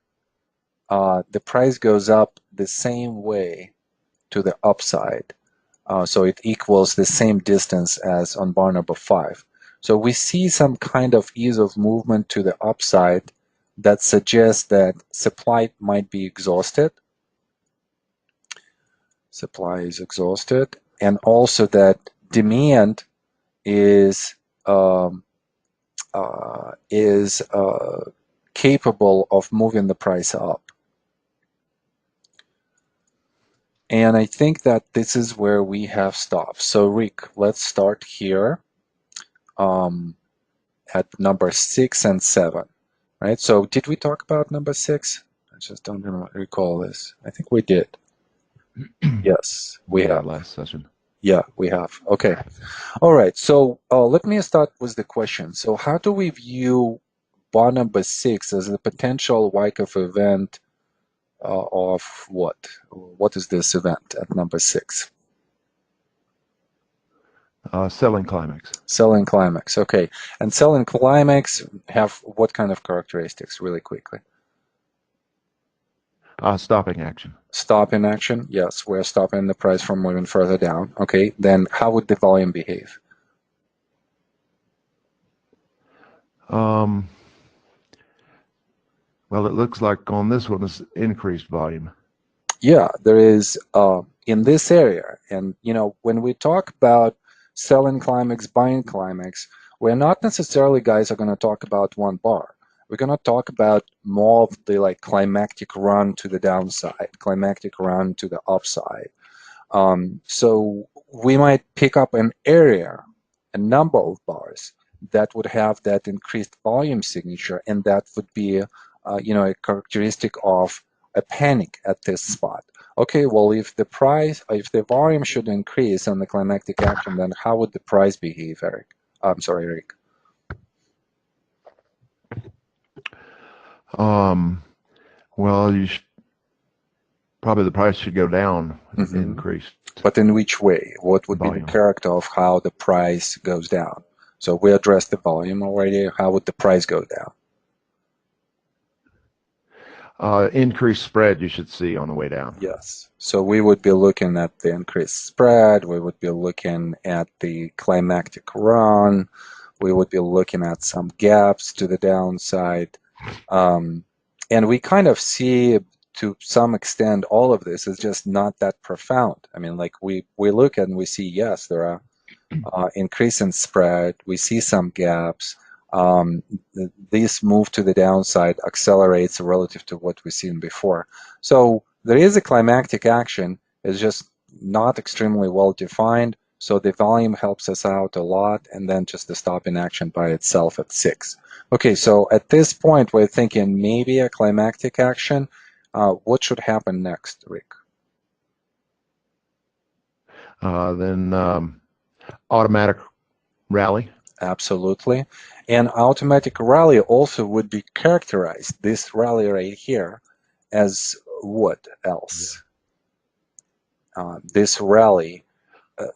the price goes up the same way to the upside. So it equals the same distance as on bar number 5. So we see some kind of ease of movement to the upside that suggests that supply might be exhausted. Supply is exhausted, and also that demand is capable of moving the price up. And I think that this is where we have stopped. So Rick, let's start here at number 6 and 7. Right, so did we talk about number 6? I just don't recall this. I think we did. Yes, we have. Last session. Yeah, we have. Okay. All right. So let me start with the question. So how do we view bar number 6 as a potential Wyckoff event of what? What is this event at number 6? Selling climax. Selling climax. Okay. And selling climax have what kind of characteristics, really quickly? Stopping action. Stopping action. Yes, we're stopping the price from moving further down. Okay. Then how would the volume behave? Well, it looks like on this one is increased volume. Yeah, there is in this area. And, you know, when we talk about selling climax, buying climax, we're not necessarily, guys, are going to talk about one bar. We're going to talk about more of the like climactic run to the downside, climactic run to the upside. So we might pick up an area, a number of bars that would have that increased volume signature, and that would be, you know, a characteristic of a panic at this spot. Okay, well, if the volume should increase on the climactic action, then how would the price behave, Eric? I'm sorry, Eric. Well, probably the price should go down, increased. But in which way? What would volume. be the character of how the price goes down? So we addressed the volume already. How would the price go down? Increased spread you should see on the way down. Yes. So we would be looking at the increased spread. We would be looking at the climactic run. We would be looking at some gaps to the downside. And we kind of see, to some extent, all of this is just not that profound. I mean, like we look and we see, yes, there are increase in spread. We see some gaps. This move to the downside accelerates relative to what we've seen before. So there is a climactic action. It's just not extremely well defined. So the volume helps us out a lot, and then just the stop in action by itself at 6. Okay, so at this point, we're thinking maybe a climactic action. What should happen next, Rick? Then automatic rally. Absolutely. And automatic rally also would be characterized, this rally right here, as what else? This rally,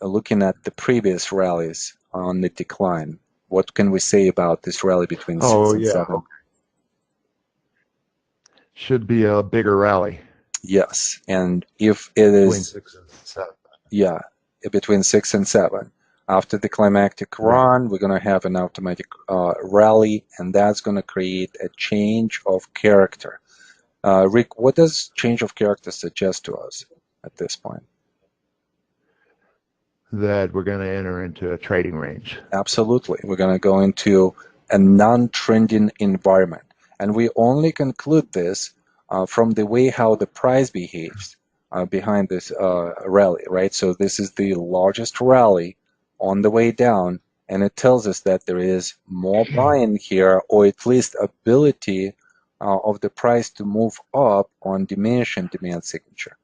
looking at the previous rallies on the decline, what can we say about this rally between 6 Oh, and yeah. 7? Should be a bigger rally Yes, and if it between is, 6 and 7. yeah, between 6 and 7. After the climactic Right. run, we're going to have an automatic rally, and that's going to create a change of character. Rick, what does change of character suggest to us at this point? That we're going to enter into a trading range. Absolutely. We're going to go into a non-trending environment. And we only conclude this from the way how the price behaves behind this rally, right? So this is the largest rally on the way down, and it tells us that there is more buying here, or at least ability of the price to move up on diminishing demand signature.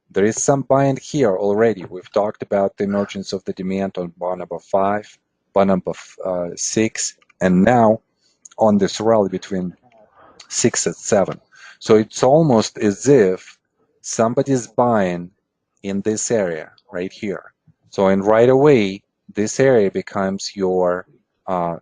There is some buying here already. We've talked about the emergence of the demand on bar number 5, bar number 6, and now on this rally between 6 and 7. So it's almost as if somebody's buying in this area right here. So and right away, this area becomes your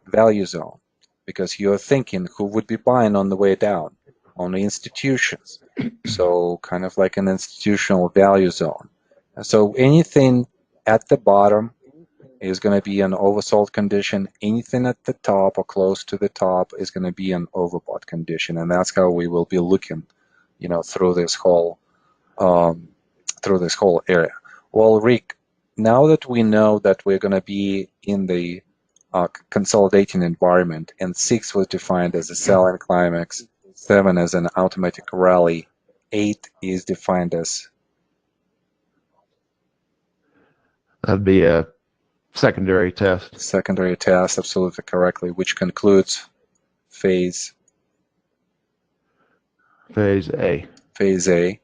value zone because you're thinking who would be buying on the way down? Only institutions. So kind of like an institutional value zone. So anything at the bottom is going to be an oversold condition. Anything at the top or close to the top is going to be an overbought condition, and that's how we will be looking, through this whole area. Well, Rick, now that we know that we're going to be in the consolidating environment, and 6 was defined as a selling climax, 7 as an automatic rally, 8 is defined as That'd be a secondary test. secondary test, absolutely correctly, which concludes phase A. phase A.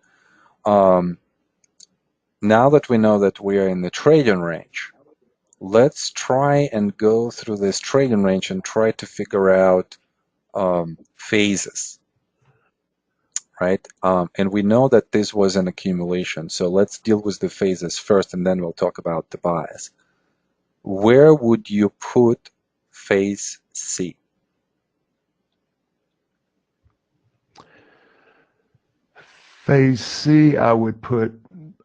Now that we know that we are in the trading range, let's try and go through this trading range and try to figure out phases, right? And we know that this was an accumulation, so let's deal with the phases first, and then we'll talk about the bias. Where would you put phase C? Phase C, I would put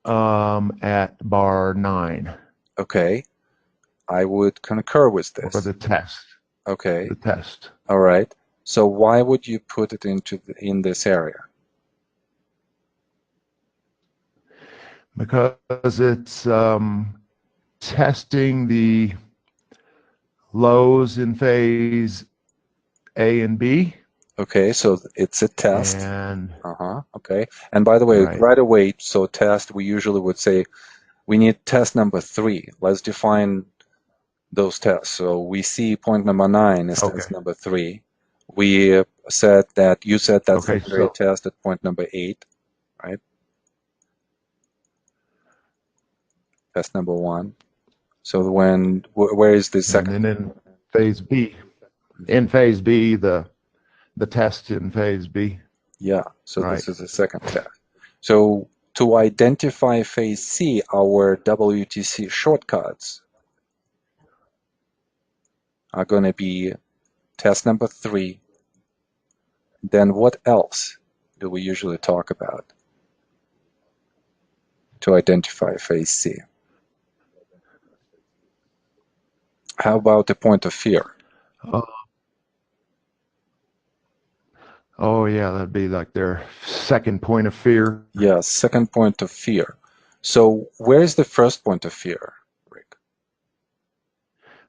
at bar 9 Okay, I would concur with for this. the test. Okay, The test. all right. So why would you put it in this area? Because it's testing the lows in phase A and B. Okay, so it's a test. And Okay. And by the way, right. right away, so test, we usually would say we need test number 3. Let's define those tests. So we see point number 9 is test number 3. We said that, you said that secondary test at point number 8, right? Test number 1. So where is the second? And then in phase B, the test in phase B. Yeah, so this is the second test. So to identify phase C, our WTC shortcuts are going to be test number 3. Then what else do we usually talk about to identify phase C? How about the point of fear? Oh yeah, that'd be like their second point of fear. Yes, second point of fear. So where is the first point of fear, Rick?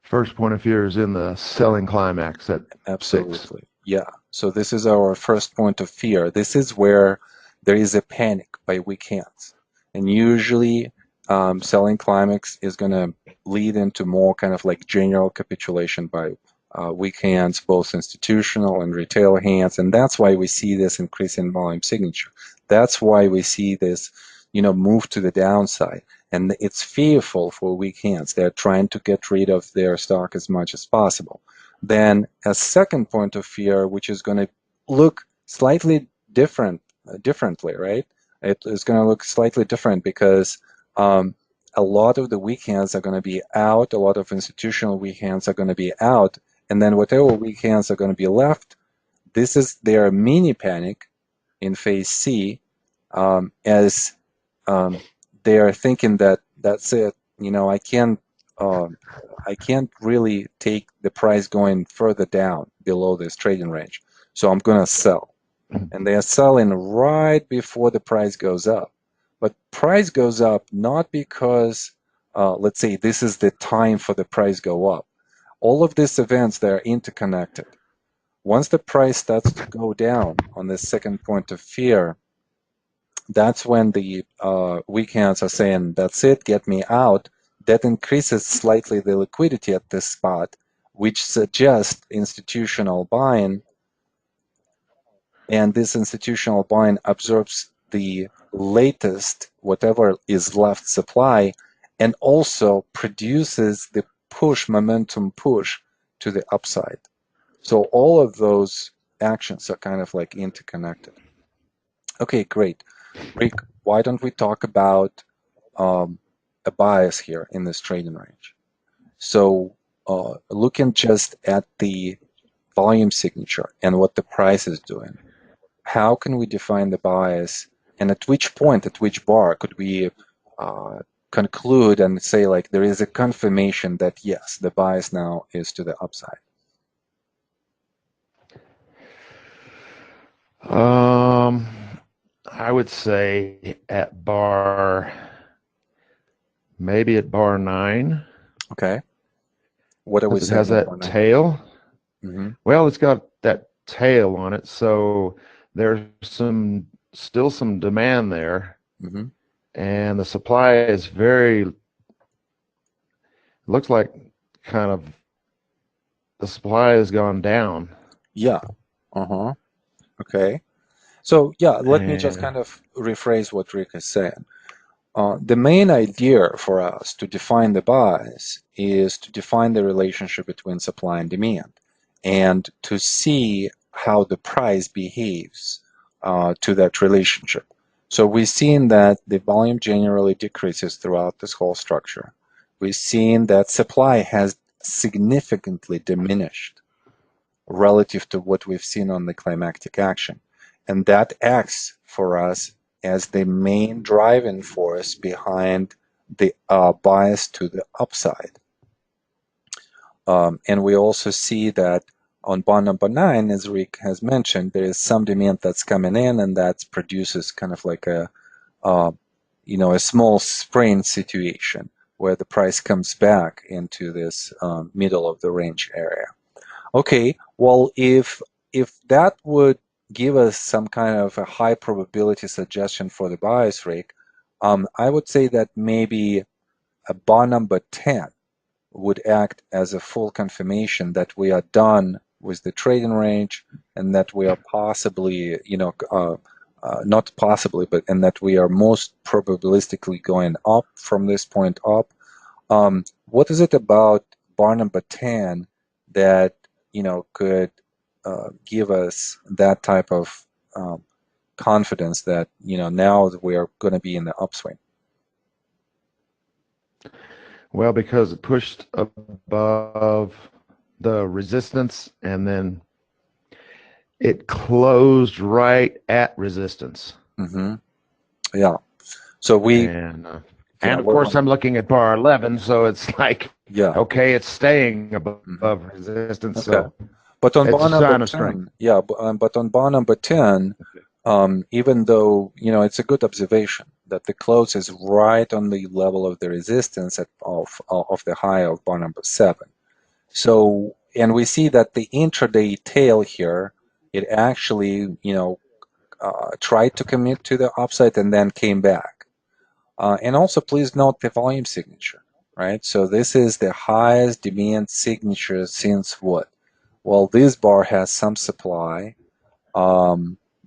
First point of fear is in the selling climax at Absolutely. 6. Yeah. So this is our first point of fear. This is where there is a panic by weak hands. And usually selling climax is going to lead into more kind of like general capitulation by weak hands, both institutional and retail hands. And that's why we see this increase in volume signature. That's why we see this, move to the downside. and it's fearful for weak hands. They're trying to get rid of their stock as much as possible. Then a second point of fear, which is going to look slightly differently, right? It is going to look slightly different because a lot of the weak hands are going to be out, a lot of institutional weak hands are going to be out, and then whatever weak hands are going to be left, this is their mini panic in phase C, as they are thinking that that's it. I can't really take the price going further down below this trading range, so I'm going to sell. And they are selling right before the price goes up. But price goes up not because, let's say, this is the time for the price go up. All of these events, they're interconnected. Once the price starts to go down on the second point of fear, that's when the weak hands are saying, that's it, get me out. That increases slightly the liquidity at this spot, which suggests institutional buying, and this institutional buying absorbs the latest, whatever is left supply, and also produces the momentum push to the upside. So all of those actions are kind of like interconnected. Okay, great. Rick, why don't we talk about a bias here in this trading range? So looking just at the volume signature and what the price is doing, how can we define the bias, and at which point, at which bar could we conclude and say like there is a confirmation that yes, the bias now is to the upside? I would say at bar, maybe at bar 9. Okay. What are we Because it has saying at that bar 9? tail. Mm-hmm. Well, it's got that tail on it, so there's still some demand there, Mm-hmm. and the supply is looks like kind of the supply has gone down. Yeah. Uh-huh. Okay. So yeah, let me just And kind of rephrase what Rick is saying. The main idea for us to define the bias is to define the relationship between supply and demand, and to see how the price behaves to that relationship. So we've seen that the volume generally decreases throughout this whole structure. We've seen that supply has significantly diminished relative to what we've seen on the climactic action. And that acts for us as the main driving force behind the bias to the upside. And we also see that on bar number 9, as Rick has mentioned, there is some demand that's coming in, and that produces kind of like a small spring situation where the price comes back into this middle of the range area. Okay, well, if that would give us some kind of a high probability suggestion for the bias rate, I would say that maybe a bar number 10 would act as a full confirmation that we are done with the trading range, and that we are possibly, not possibly, but and that we are most probabilistically going up from this point up. What is it about bar number 10 that could give us that type of confidence that now that we are going to be in the upswing? well, because it pushed above the resistance and then it closed right at resistance. Mm-hmm. Yeah. So we, And yeah, of course, I'm looking at bar 11, so it's like, yeah. okay, it's staying above Mm-hmm. resistance, Okay. so But on it's bar a number sign of strength. 10, yeah, but on bar number 10, even though, it's a good observation that the close is right on the level of the resistance of the high of bar number 7. So, and we see that the intraday tail here, it actually, tried to commit to the upside and then came back. And also, please note the volume signature, right? So this is the highest demand signature since what? Well, this bar has some supply.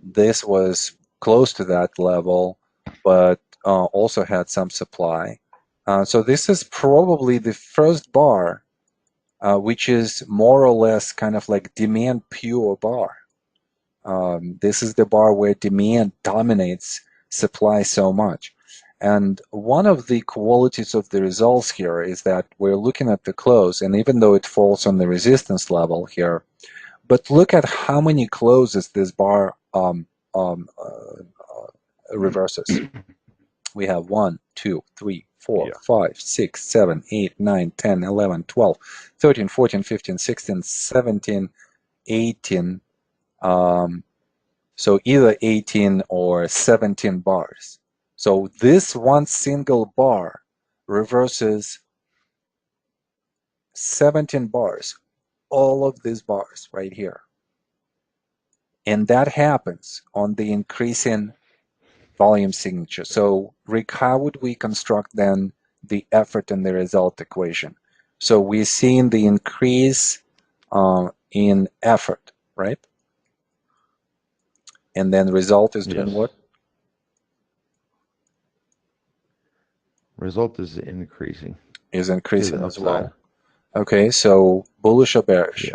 This was close to that level, but also had some supply. So this is probably the first bar, which is more or less kind of like demand pure bar. This is the bar where demand dominates supply so much. And one of the qualities of the results here is that we're looking at the close, and even though it falls on the resistance level here, but look at how many closes this bar reverses. We have 1, 2, 3, 4, Yeah. 5, 6, 7, 8, 9, 10, 11, 12, 13, 14, 15, 16, 17, 18. So either 18 or 17 bars. So this one single bar reverses 17 bars, all of these bars right here. And that happens on the increasing volume signature. So Rick, how would we construct then the effort and the result equation? So we're seeing the increase in effort, right? And then result is doing Yes. what? Result is increasing. Is To increasing the as upside. well. Okay, so bullish or bearish?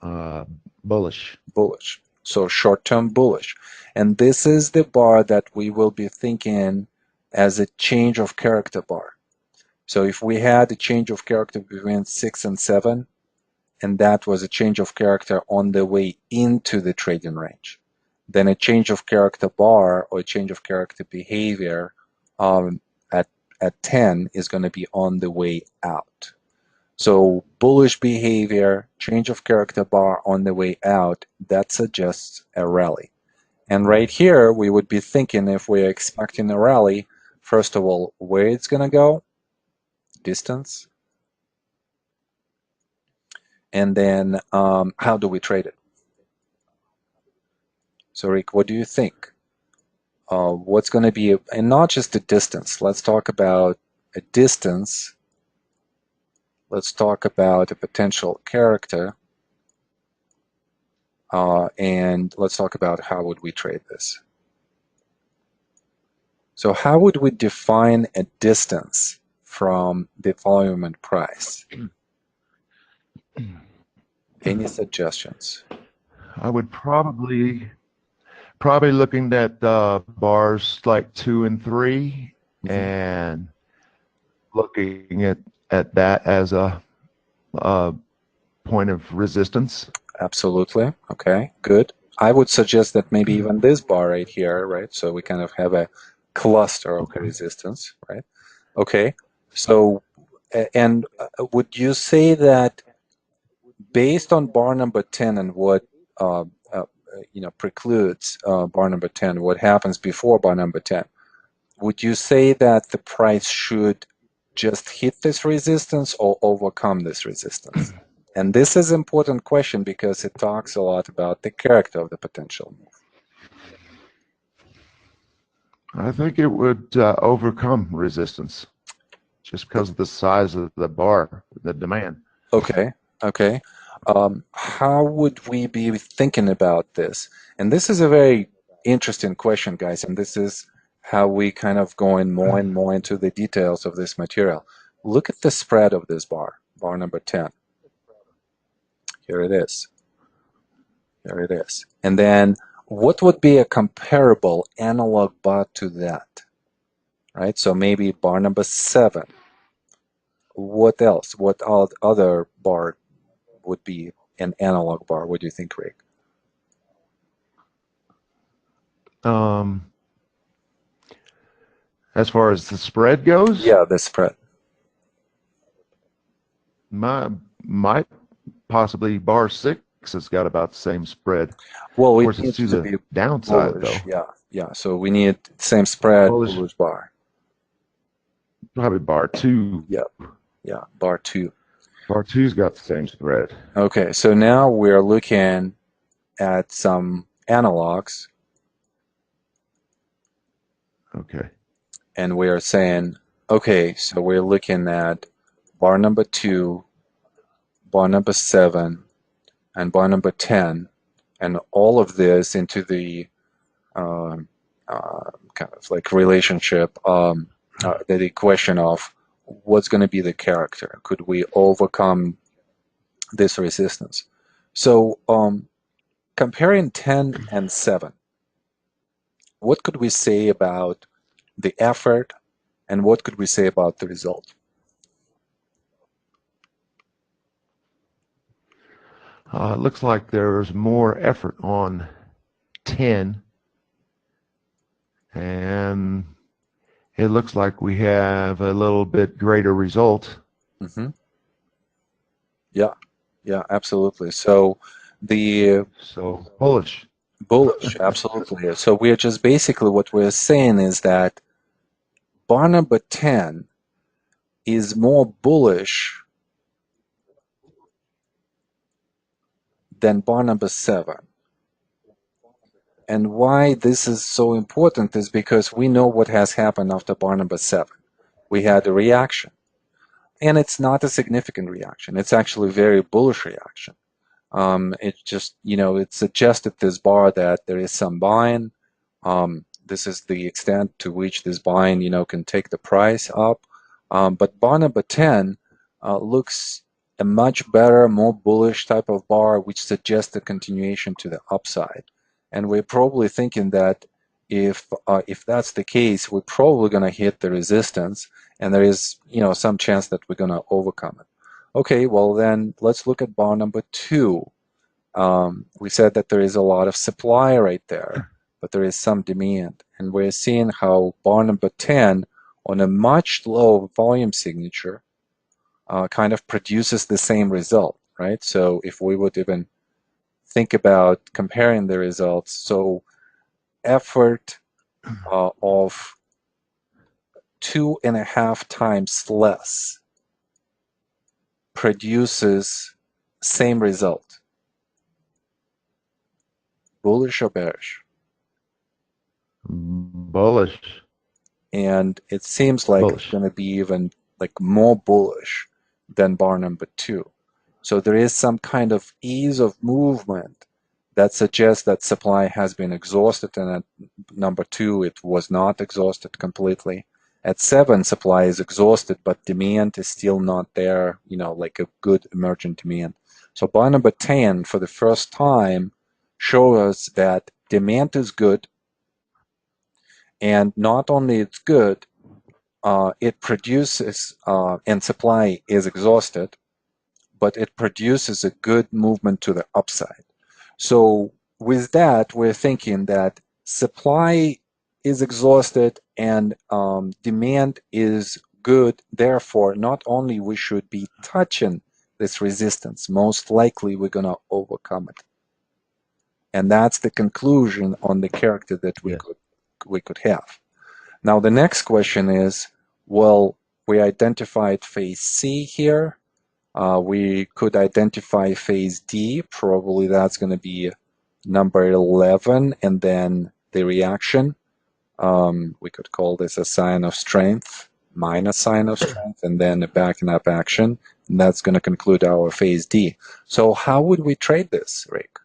Yeah. Bullish. Bullish. So short-term bullish. And this is the bar that we will be thinking as a change of character bar. So if we had a change of character between 6 and 7, and that was a change of character on the way into the trading range, then a change of character bar or a change of character behavior at 10 is going to be on the way out. So bullish behavior, change of character bar on the way out, that suggests a rally. And right here, we would be thinking if we're expecting a rally, first of all, where it's going to go, distance, and then how do we trade it? So Rick, what do you think? What's going to be, and not just the distance, let's talk about a distance, let's talk about a potential character, and let's talk about how would we trade this. So how would we define a distance from the volume and price? Any suggestions? I would probably looking at bars like 2 and 3 and looking at that as a point of resistance. Absolutely. Okay, good. I would suggest that maybe even this bar right here, right? So we kind of have a cluster of resistance, right? Okay. So, and would you say that based on bar number 10 and what precludes bar number 10, what happens before bar number 10, would you say that the price should just hit this resistance or overcome this resistance? And this is an important question because it talks a lot about the character of the potential move. I think it would overcome resistance just because of the size of the bar, the demand. Okay, okay. How would we be thinking about this? And this is a very interesting question, guys, and this is how we kind of going more and more into the details of this material. Look at the spread of this bar, bar number 10. Here it is. There it is. And then what would be a comparable analog bar to that? Right? So maybe bar number 7. What else? What other bar would be an analog bar? What do you think, Rick? As far as the spread goes, Yeah, the spread. might possibly bar 6 has got about the same spread. Well, Of it course, it's needs to to the be downside bullish. though. Yeah, yeah. So we need same spread, Bullish. bullish bar. Probably bar 2. Yep. Yeah, bar 2. Bar 2's got the same spread. Okay, so now we're looking at some analogs. Okay. And we're saying, okay, so we're looking at bar number 2, bar number 7, and bar number 10, and all of this into the kind of like relationship, the question of what's going to be the character. Could we overcome this resistance? So comparing 10 and 7, what could we say about the effort and what could we say about the result? It looks like there's more effort on 10, and it looks like we have a little bit greater result. Mm-hmm. Yeah, absolutely. So Bullish. bullish, absolutely. So we're just basically what we're saying is that bar number 10 is more bullish than bar number 7. And why this is so important is because we know what has happened after bar number 7. We had a reaction. And it's not a significant reaction. It's actually a very bullish reaction. It just, it suggested this bar that there is some buying. This is the extent to which this buying, can take the price up. But bar number 10 looks a much better, more bullish type of bar, which suggests a continuation to the upside. And we're probably thinking that if that's the case, we're probably going to hit the resistance, and there is, some chance that we're going to overcome it. Okay, well then let's look at bar number 2. We said that there is a lot of supply right there, but there is some demand. And we're seeing how bar number 10 on a much lower volume signature kind of produces the same result, right? So if we would even think about comparing the results, so effort of 2.5 times less produces same result. Bullish or bearish? Bullish. And it seems like Bullish. it's going to be even like more bullish than bar number 2. So there is some kind of ease of movement that suggests that supply has been exhausted, and at number 2 it was not exhausted completely. At 7, supply is exhausted, but demand is still not there, like a good emergent demand. So bar number 10 for the first time shows us that demand is good, and not only it's good, it produces, and supply is exhausted, but it produces a good movement to the upside. So with that, we're thinking that supply is exhausted and demand is good. Therefore, not only we should be touching this resistance, most likely we're going to overcome it. And that's the conclusion on the character that we could have. Now the next question is, well, we identified phase C here. We could identify phase D. Probably that's going to be number 11, and then the reaction. We could call this a sign of strength, minus sign of strength, and then a backing up action. And that's going to conclude our phase D. So how would we trade this, Rick?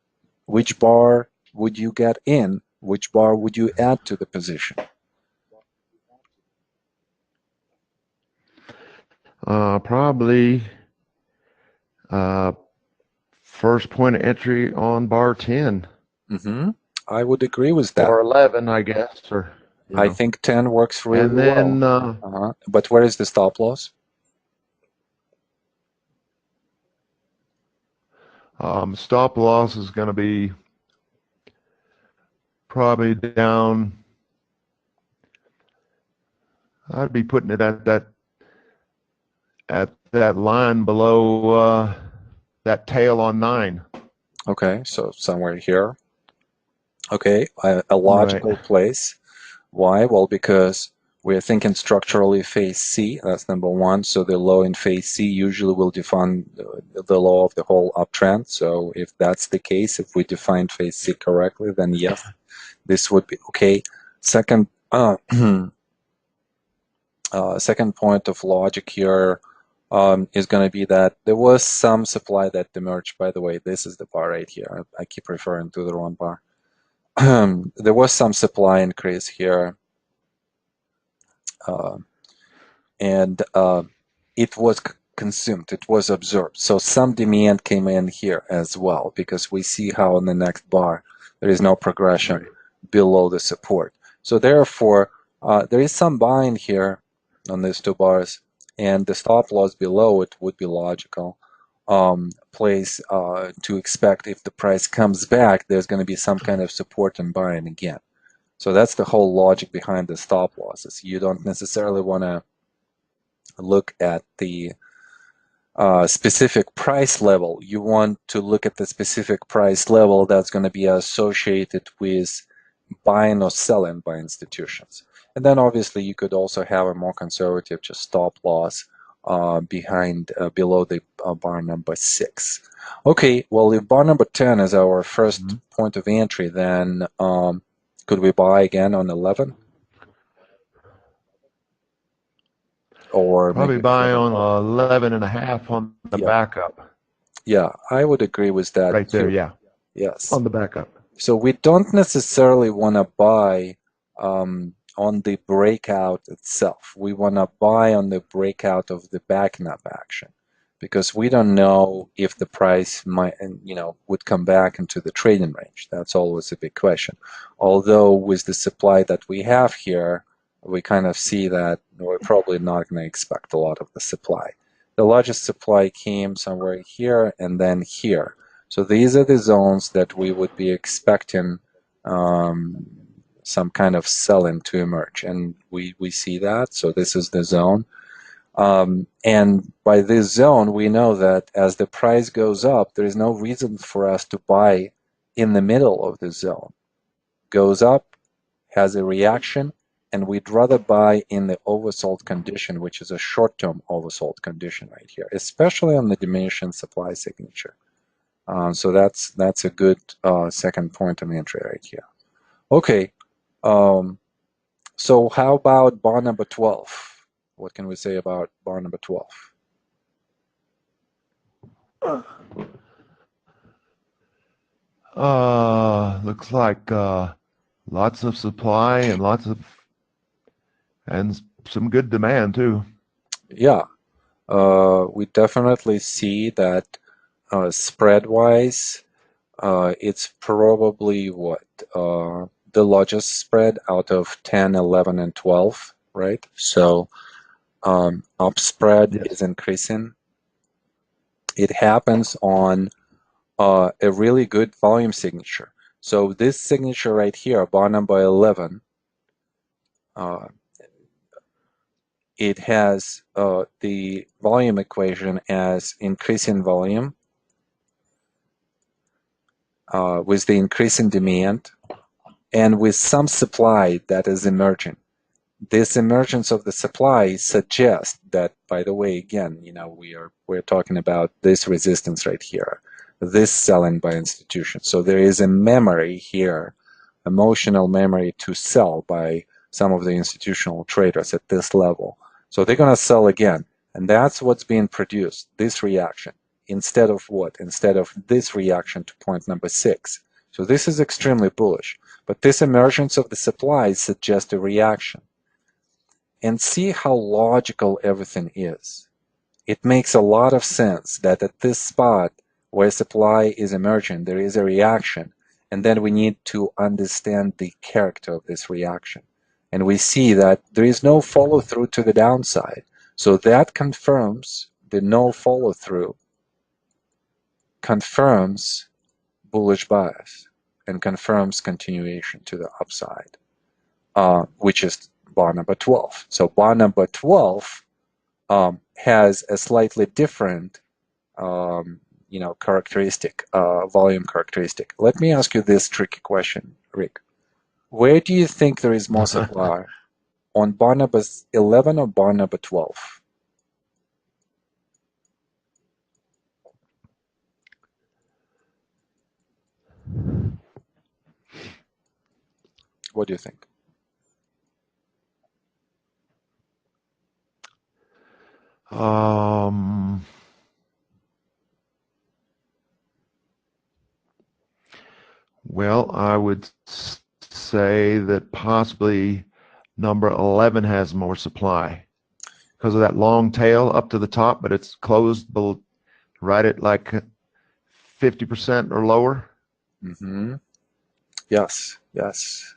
Which bar would you get in? Which bar would you add to the position? Probably first point of entry on bar 10. Mm-hmm. I would agree with that. Or 11, I guess. Or I think 10 works really and then, well. But where is the stop loss? Stop loss is going to be probably down. I'd be putting it at that line below that tail on 9. Okay, so somewhere here. Okay, a logical place. Why? Well, because we're thinking structurally phase C, that's number 1. So the low in phase C usually will define the low of the whole uptrend. So if that's the case, if we define phase C correctly, then yes, this would be okay. Second, second point of logic here is going to be that there was some supply that emerged. By the way, this is the bar right here. I keep referring to the wrong bar. There was some supply increase here, and it was consumed, it was absorbed. So some demand came in here as well, because we see how in the next bar there is no progression below the support. So therefore, there is some buying here on these two bars, and the stop loss below it would be logical place to expect if the price comes back, there's going to be some kind of support and buying again. So that's the whole logic behind the stop losses. You don't necessarily want to look at the specific price level. You want to look at the specific price level that's going to be associated with buying or selling by institutions. And then obviously you could also have a more conservative just stop loss below the bar number 6. Okay, well, if bar number 10 is our first point of entry, then could we buy again on 11? Or Probably maybe buy 11? on 11.5 on the Yeah, backup. yeah, I would agree with that Right there, too. yeah, Yes. on the backup. So we don't necessarily want to buy on the breakout itself. We want to buy on the breakout of the backing up action, because we don't know if the price might, would come back into the trading range. That's always a big question. Although with the supply that we have here, we kind of see that we're probably not going to expect a lot of the supply. The largest supply came somewhere here and then here. So these are the zones that we would be expecting some kind of selling to emerge, and we see that. So this is the zone. And by this zone, we know that as the price goes up, there is no reason for us to buy in the middle of the zone. Goes up, has a reaction, and we'd rather buy in the oversold condition, which is a short-term oversold condition right here, especially on the diminishing supply signature. So that's a good second point of entry right here. Okay, so how about bar number 12? What can we say about bar number 12? Looks like lots of supply and some good demand too. Yeah, we definitely see that spread-wise, it's probably what? The largest spread out of 10, 11, and 12, right? So up spread is increasing. It happens on a really good volume signature. So this signature right here, bar number 11, it has the volume equation as increasing volume with the increasing demand and with some supply that is emerging. This emergence of the supply suggests that, by the way, again, we're talking about this resistance right here, this selling by institutions. So there is a memory here, emotional memory to sell by some of the institutional traders at this level. So they're going to sell again, and that's what's being produced, this reaction, instead of what? Instead of this reaction to point number 6. So this is extremely bullish, but this emergence of the supply suggests a reaction. And see how logical everything is. It makes a lot of sense that at this spot where supply is emerging, there is a reaction, and then we need to understand the character of this reaction. And we see that there is no follow-through to the downside. So that confirms the no follow-through, confirms bullish bias, and confirms continuation to the upside, which is bar number 12. So bar number 12 has a slightly different, characteristic, volume characteristic. Let me ask you this tricky question, Rick. Where do you think there is more supply? On bar number 11 or bar number 12? What do you think? Well, I would say that possibly number 11 has more supply because of that long tail up to the top, but it's closed right at like 50% or lower. Mm-hmm. Yes, yes,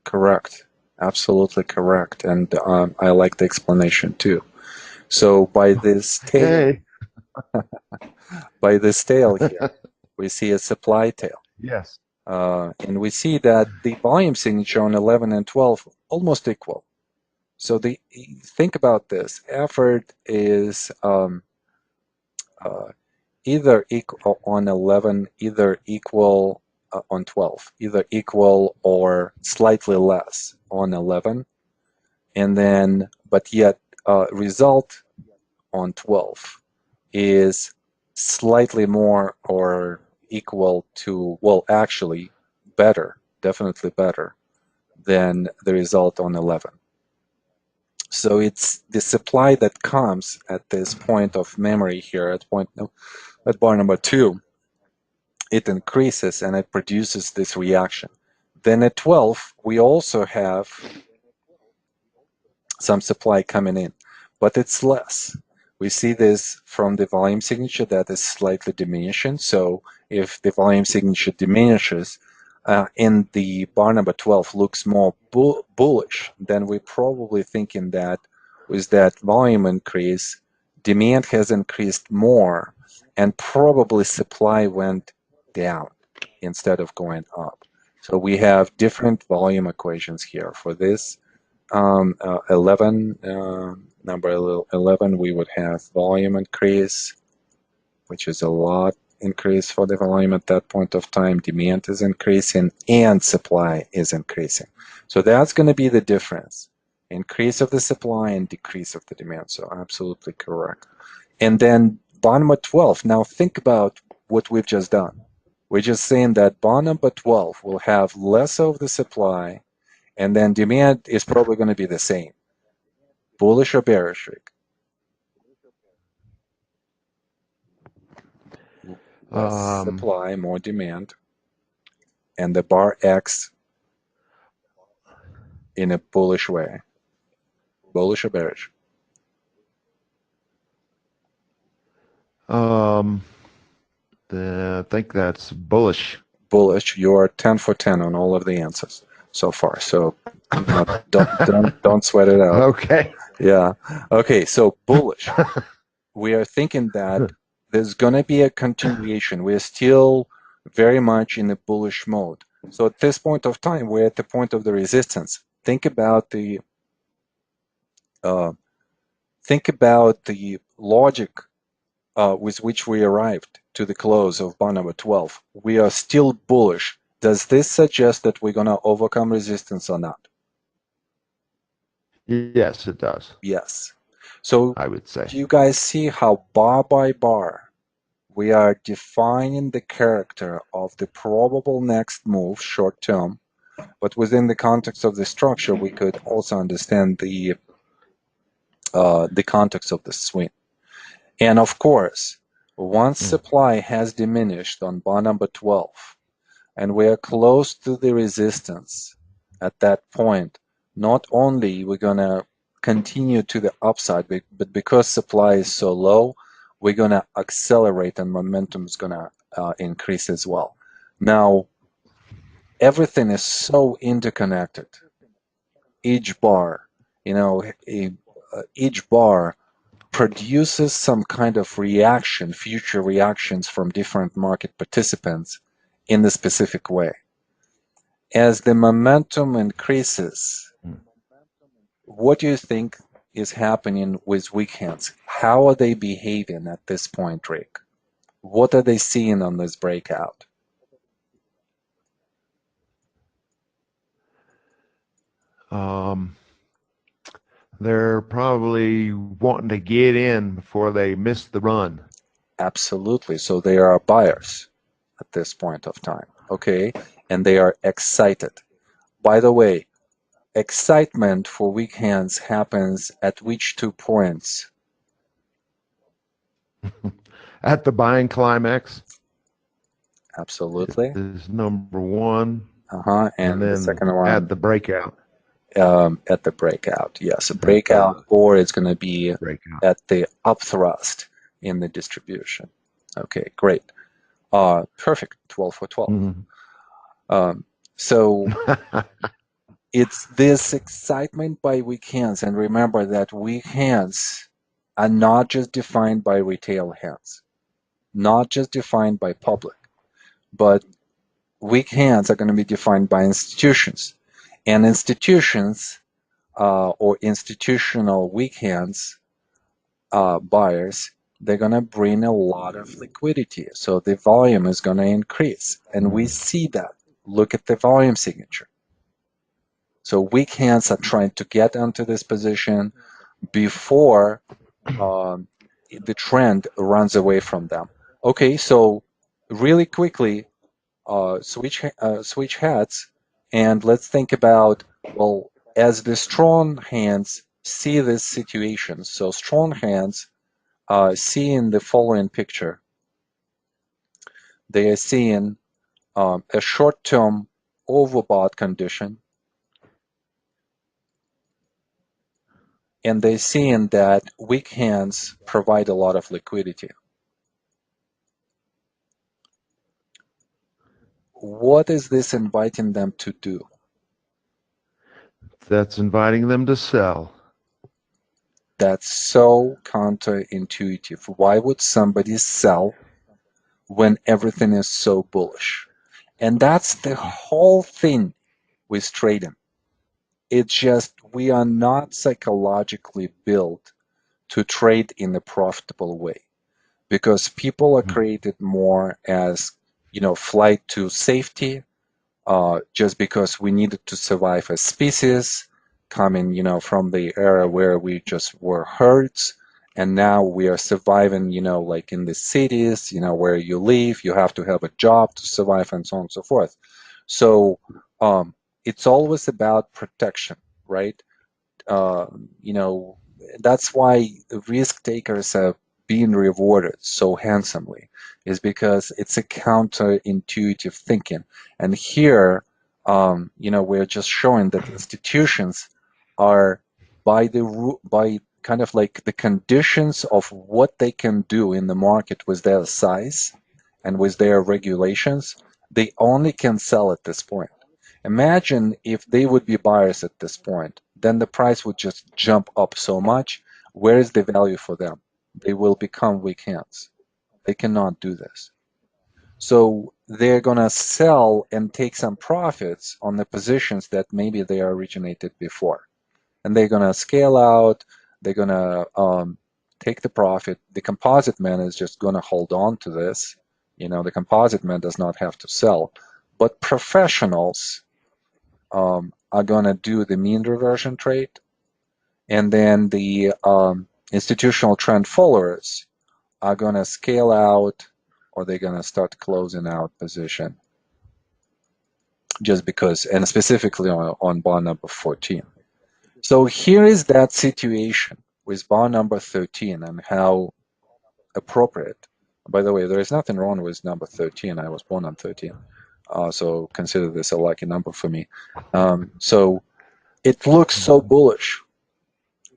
correct. Absolutely correct. And I like the explanation too. So Hey. by this tail here, we see a supply tail. Yes. And we see that the volume signature on 11 and 12 almost equal. So think about this. Effort is either equal on 11, either equal on 12, either equal or slightly less on 11, and then but yet result on 12 is slightly more or equal to, well, actually better, definitely better than the result on 11. So it's the supply that comes at this point of memory here at bar number 2. It increases and it produces this reaction. Then at 12, we also have some supply coming in, but it's less. We see this from the volume signature that is slightly diminishing. So if the volume signature diminishes and the bar number 12 looks more bullish, then we're probably thinking that with that volume increase, demand has increased more and probably supply went down instead of going up. So we have different volume equations here for this. 11, number 11, we would have volume increase, which is a lot increase for the volume at that point of time. Demand is increasing and supply is increasing. So that's going to be the difference. Increase of the supply and decrease of the demand. So absolutely correct. And then bond number 12. Now think about what we've just done. We're just saying that bond number 12 will have less of the supply and then demand is probably going to be the same. Bullish or bearish, Rick? Less supply, more demand. And the bar X in a bullish way. Bullish or bearish? I think that's bullish. Bullish. You are 10 for 10 on all of the answers so far. So don't sweat it out. Okay. Yeah. Okay. So bullish. We are thinking that there's going to be a continuation. We're still very much in a bullish mode. So at this point of time, we're at the point of the resistance. Think about the logic with which we arrived to the close of bar number 12. We are still bullish. Does this suggest that we're going to overcome resistance or not? Yes, it does. Yes. So I would say. do you guys see how bar by bar we are defining the character of the probable next move short term, but within the context of the structure, we could also understand the context of the swing. And of course, once supply has diminished on bar number 12, and we are close to the resistance at that point, not only we're going to continue to the upside, but because supply is so low, we're going to accelerate and momentum is going to increase as well. Now, everything is so interconnected. Each bar, each bar produces some kind of reaction, future reactions from different market participants in a specific way. As the momentum increases, what do you think is happening with weak hands? How are they behaving at this point, Rick? What are they seeing on this breakout? They're probably wanting to get in before they miss the run. Absolutely. So they are buyers at this point of time. Okay. And they are excited. By the way, excitement for weak hands happens at which 2 points? At the buying climax. Absolutely. Is number 1. And then the second one at the breakout. at the breakout. Yes, a breakout, or it's going to be Breakout. at the upthrust in the distribution. Okay, great. Perfect. 12 for 12. So it's this excitement by weak hands, and remember that weak hands are not just defined by retail hands, not just defined by public, but weak hands are going to be defined by institutions, and institutions or institutional weak hands buyers, they're going to bring a lot of liquidity. So the volume is going to increase. And we see that. Look at the volume signature. So weak hands are trying to get into this position before the trend runs away from them. Okay, so really quickly, switch hats, and let's think about, well, as the strong hands see this situation. So strong hands see in the following picture. They are seeing a short-term overbought condition, and they're seeing that weak hands provide a lot of liquidity. What is this inviting them to do? That's inviting them to sell. That's so counterintuitive. Why would somebody sell when everything is so bullish? And that's the whole thing with trading. It's just we are not psychologically built to trade in a profitable way, because people are created more as, flight to safety, just because we needed to survive as species, coming, from the era where we just were herds, and now we are surviving, like in the cities, where you live, you have to have a job to survive, and so on and so forth. So it's always about protection, right? uh, you know, that's why risk takers are being rewarded so handsomely, is because it's a counterintuitive thinking. And here, we're just showing that institutions are by kind of like the conditions of what they can do in the market with their size and with their regulations, they only can sell at this point. Imagine if they would be buyers at this point, then the price would just jump up so much. Where is the value for them? They will become weak hands. They cannot do this. So they're going to sell and take some profits on the positions that maybe they originated before. And they're going to scale out. They're going to take the profit. The composite man is just going to hold on to this. The composite man does not have to sell. But professionals are going to do the mean reversion trade, and then the institutional trend followers are going to scale out, or they're going to start closing out position just because, and specifically on bar number 14. So here is that situation with bar number 13 and how appropriate. By the way, there is nothing wrong with number 13. I was born on 13. So consider this a lucky number for me. So it looks so bullish,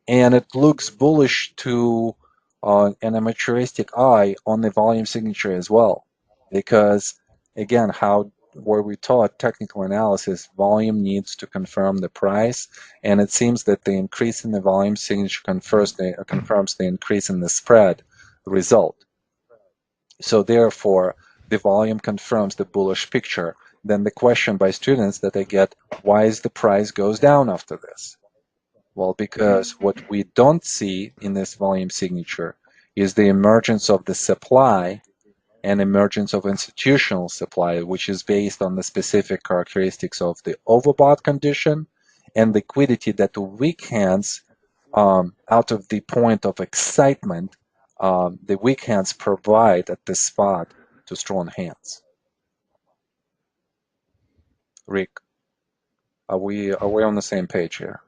and it looks bullish to an amateuristic eye on the volume signature as well, because again, how where we taught technical analysis, volume needs to confirm the price, and it seems that the increase in the volume signature confirms the increase in the spread result. So therefore, the volume confirms the bullish picture. Then the question by students that I get, why is the price goes down after this? Well, because what we don't see in this volume signature is the emergence of the supply and emergence of institutional supply, which is based on the specific characteristics of the overbought condition and liquidity that the weak hands, out of the point of excitement, the weak hands provide at this spot to strong hands. Rick, are we on the same page here?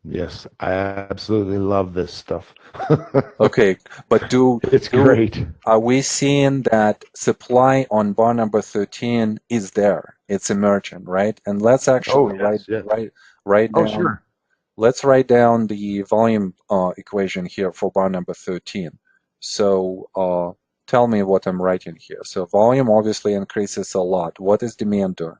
Yes, I absolutely love this stuff. Okay, but It's do great. are we seeing that supply on bar number 13 is there? It's emerging, right? And let's Oh, actually yes, yes. write Oh, down sure. let's write down the volume equation here for bar number 13. So tell me what I'm writing here. So volume obviously increases a lot. What is demand doing?